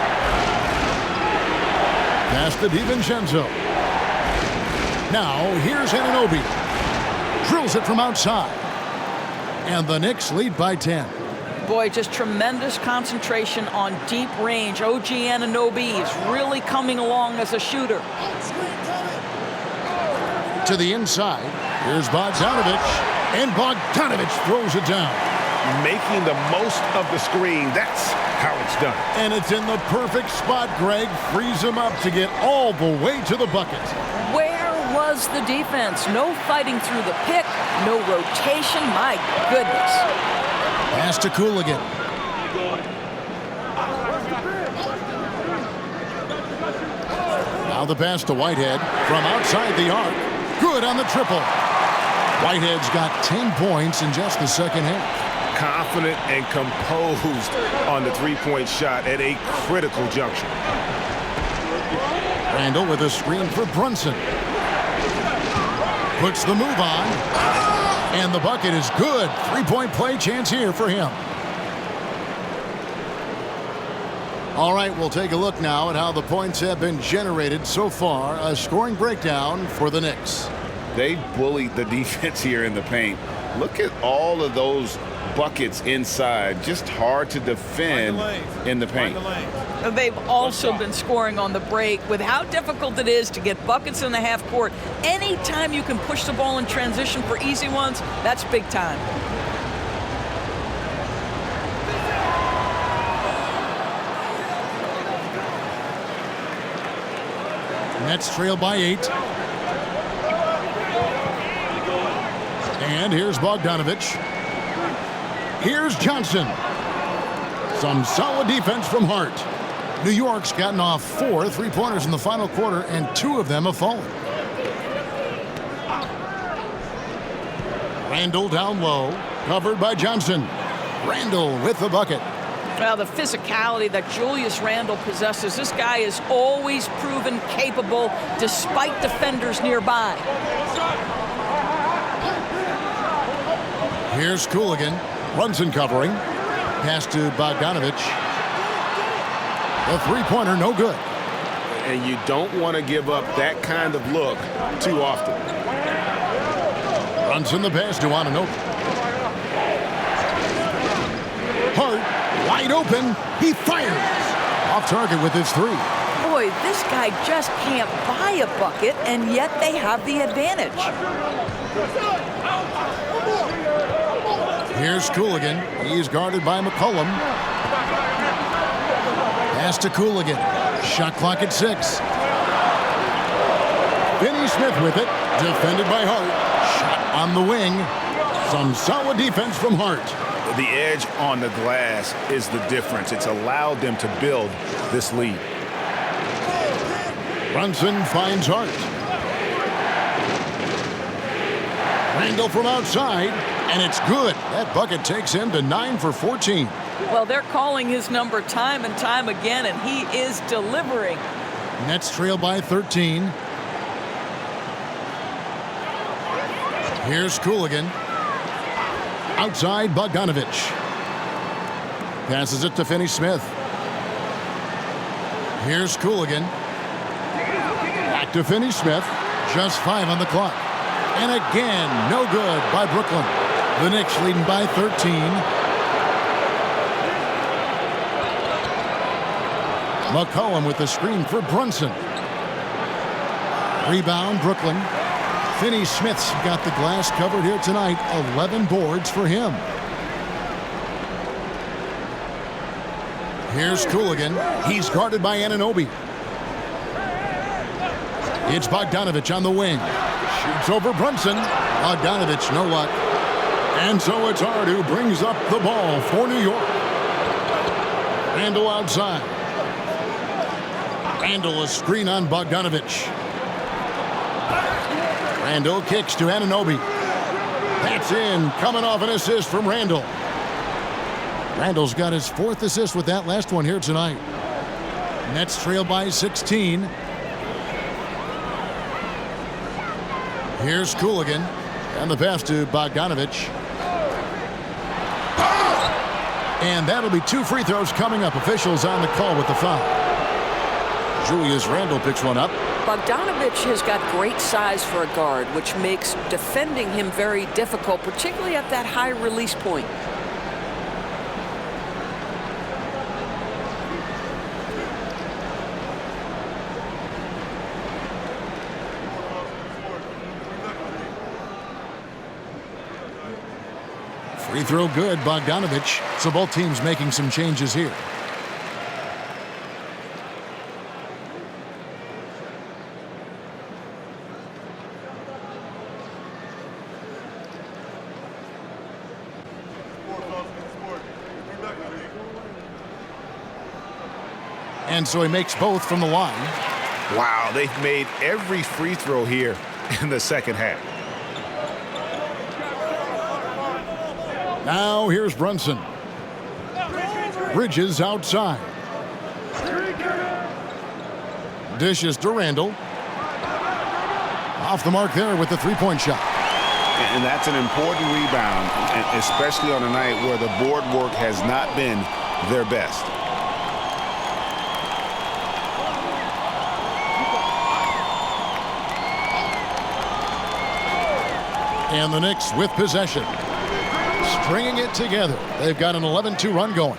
Pass to DiVincenzo. Now here's Anunoby. Drills it from outside. And the Knicks lead by 10. Boy, just tremendous concentration on deep range. OG Anunoby is really coming along as a shooter. To the inside. Here's Bogdanovich. And Bogdanovich throws it down. Making the most of the screen. That's how it's done. And it's in the perfect spot, Greg. Frees him up to get all the way to the bucket. Where was the defense? No fighting through the pick, no rotation. My goodness. Pass to Cooligan. Now the pass to Whitehead from outside the arc. Good on the triple. Whitehead's got 10 points in just the second half. Confident and composed on the three-point shot at a critical juncture. Randall with a screen for Brunson. Puts the move on. And the bucket is good. Three-point play chance here for him. All right, we'll take a look now at how the points have been generated so far. A scoring breakdown for the Knicks. They bullied the defense here in the paint. Look at all of those buckets inside. Just hard to defend in the paint. They've also been scoring on the break. With how difficult it is to get buckets in the half court, anytime you can push the ball in transition for easy ones, that's big time. Nets trail by 8. And here's Bogdanovich. Here's Johnson. Some solid defense from Hart. New York's gotten off 4 3-pointers in the final quarter, and 2 of them have fallen. Randall down low, covered by Johnson. Randall with the bucket. Well, the physicality that Julius Randle possesses, this guy is always proven capable despite defenders nearby. Here's Cooligan. Brunson covering. Pass to Bogdanovich. The three-pointer, no good. And you don't want to give up that kind of look too often. Brunson the pass to Anunoby. Hart, wide open. He fires. Off target with his 3. Boy, this guy just can't buy a bucket, and yet they have the advantage. Here's Cooligan. He's guarded by McCollum. Pass to Cooligan. Shot clock at 6. Finney-Smith with it. Defended by Hart. Shot on the wing. Some solid defense from Hart. The edge on the glass is the difference. It's allowed them to build this lead. Brunson finds Hart. Randall from outside, and it's good. That bucket takes him to 9 for 14. Well, they're calling his number time and time again, and he is delivering. Nets trail by 13. Here's Cooligan. Outside, Bogdanovich. Passes it to Finney-Smith. Here's Cooligan. Back to Finney-Smith. Just 5 on the clock. And again, no good by Brooklyn. The Knicks leading by 13. McCollum with the screen for Brunson. Rebound, Brooklyn. Finney-Smith's got the glass covered here tonight. 11 boards for him. Here's Cooligan. He's guarded by Anunoby. It's Bogdanovich on the wing. Shoots over Brunson. Bogdanovich, no luck. And so it's Hart who brings up the ball for New York. Randall outside. Randall a screen on Bogdanovich. Randall kicks to Anunoby. That's in, coming off an assist from Randall. Randall's got his 4th assist with that last one here tonight. Nets trail by 16. Here's Cooligan. And the pass to Bogdanovich. And that'll be 2 free throws coming up. Officials on the call with the foul. Julius Randle picks one up. Bogdanovich has got great size for a guard, which makes defending him very difficult, particularly at that high release point. Free throw good, Bogdanovich. So both teams making some changes here. And so he makes both from the line. Wow, they've made every free throw here in the second half. Now here's Brunson. Bridges outside. Dishes to Randall. Off the mark there with the three-point shot. And that's an important rebound, especially on a night where the board work has not been their best. And the Knicks with possession. Stringing it together. They've got an 11-2 run going.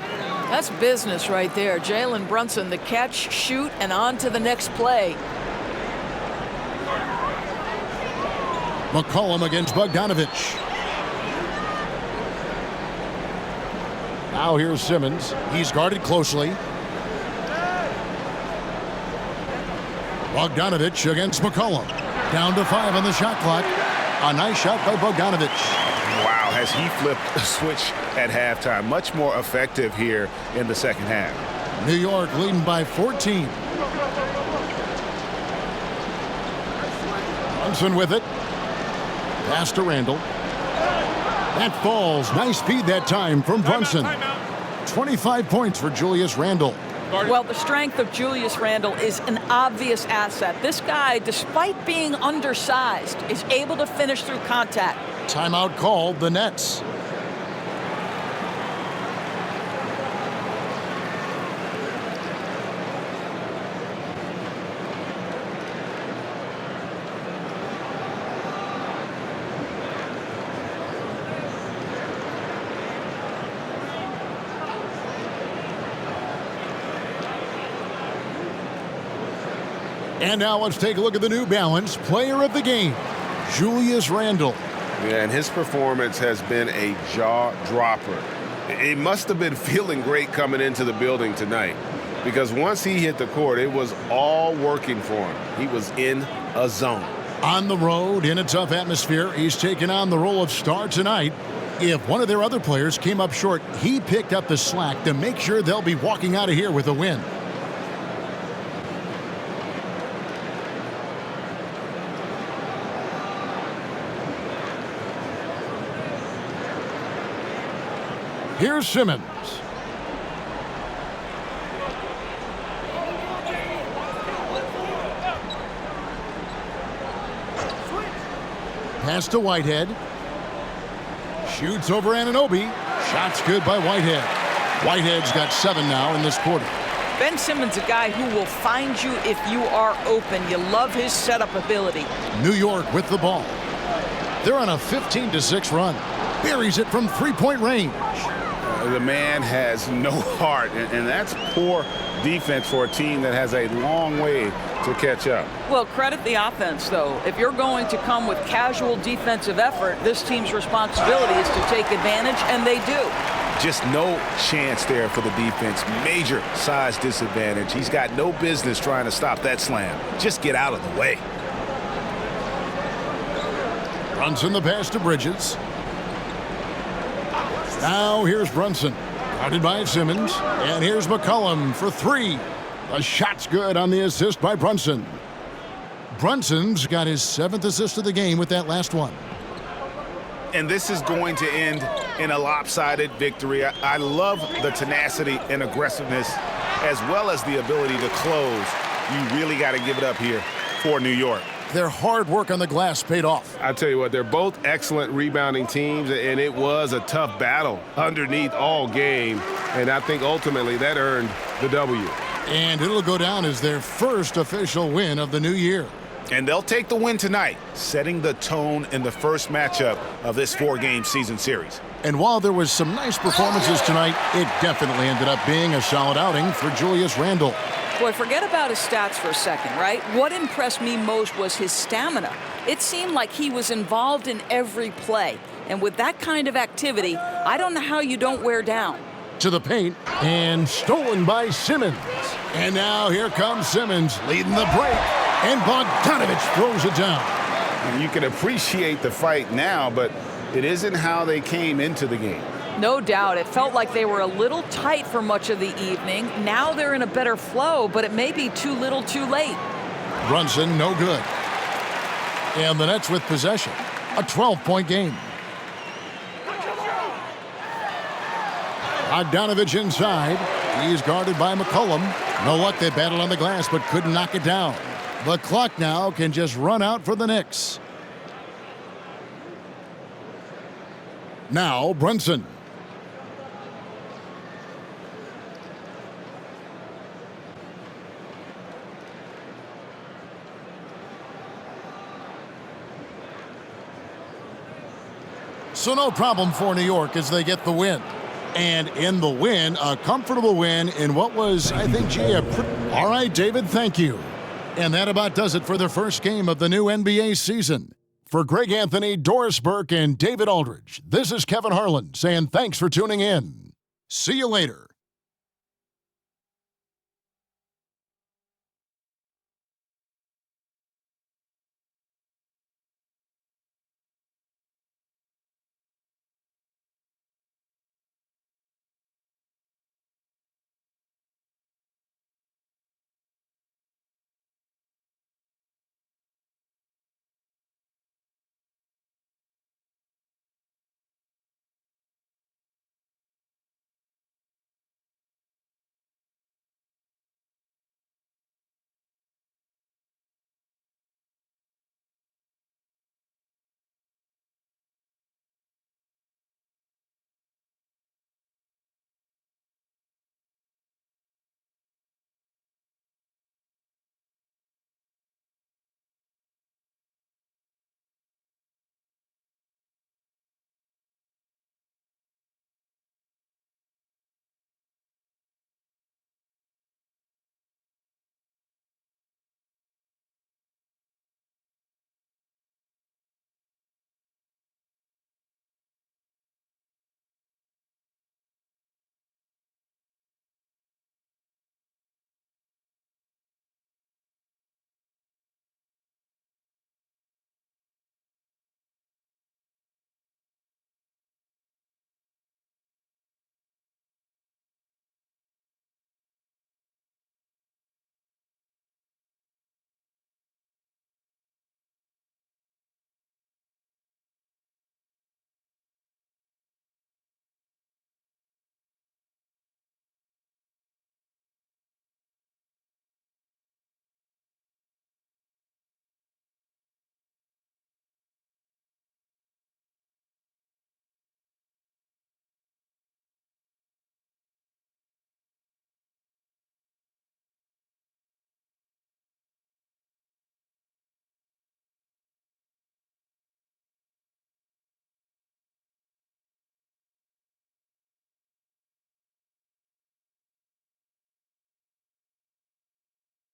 That's business right there. Jalen Brunson, the catch, shoot, and on to the next play. McCollum against Bogdanovich. Now here's Simmons. He's guarded closely. Bogdanovich against McCollum. Down to 5 on the shot clock. A nice shot by Bogdanovich. Wow, has he flipped a switch at halftime. Much more effective here in the second half. New York leading by 14. Brunson with it. Pass to Randall. That falls. Nice speed that time from Brunson. 25 points for Julius Randle. Well, the strength of Julius Randle is an obvious asset. This guy, despite being undersized, is able to finish through contact. Timeout called, the Nets. And now let's take a look at the New Balance player of the game, Julius Randle. Yeah, and his performance has been a jaw dropper. It must have been feeling great coming into the building tonight, because once he hit the court, it was all working for him. He was in a zone. On the road, in a tough atmosphere, he's taken on the role of star tonight. If one of their other players came up short, he picked up the slack to make sure they'll be walking out of here with a win. Here's Simmons. Pass to Whitehead. Shoots over Anunoby. Shot's good by Whitehead. Whitehead's got 7 now in this quarter. Ben Simmons, a guy who will find you if you are open. You love his setup ability. New York with the ball. They're on a 15-6 run. Buries it from three-point range. The man has no heart, and that's poor defense for a team that has a long way to catch up. Well, credit the offense, though. If you're going to come with casual defensive effort, this team's responsibility is to take advantage, and they do. Just no chance there for the defense. Major size disadvantage. He's got no business trying to stop that slam. Just get out of the way. Brunson the pass to Bridges. Now here's Brunson, guarded by Simmons, and here's McCollum for 3. The shot's good on the assist by Brunson. Brunson's got his 7th assist of the game with that last one. And this is going to end in a lopsided victory. I love the tenacity and aggressiveness, as well as the ability to close. You really got to give it up here for New York. Their hard work on the glass paid off. I tell you what, they're both excellent rebounding teams, and it was a tough battle underneath all game, and I think ultimately that earned the W. And it'll go down as their first official win of the new year. And they'll take the win tonight, setting the tone in the first matchup of this 4-game season series. And while there was some nice performances tonight, it definitely ended up being a solid outing for Julius Randle. Boy, forget about his stats for a second, right? What impressed me most was his stamina. It seemed like he was involved in every play. And with that kind of activity, I don't know how you don't wear down. To the paint, and stolen by Simmons. And now here comes Simmons leading the break, and Bogdanovich throws it down. And you can appreciate the fight now, but it isn't how they came into the game. No doubt. It felt like they were a little tight for much of the evening. Now they're in a better flow, but it may be too little too late. Brunson, no good. And the Nets with possession. A 12-point game. Bogdanovich inside. He's guarded by McCollum. No luck, they battled on the glass, but couldn't knock it down. The clock now can just run out for the Knicks. Now, Brunson. So no problem for New York as they get the win. And in the win, a comfortable win in what was, I think, all right, David, thank you. And that about does it for the first game of the new NBA season. For Greg Anthony, Doris Burke, and David Aldridge, this is Kevin Harlan saying thanks for tuning in. See you later.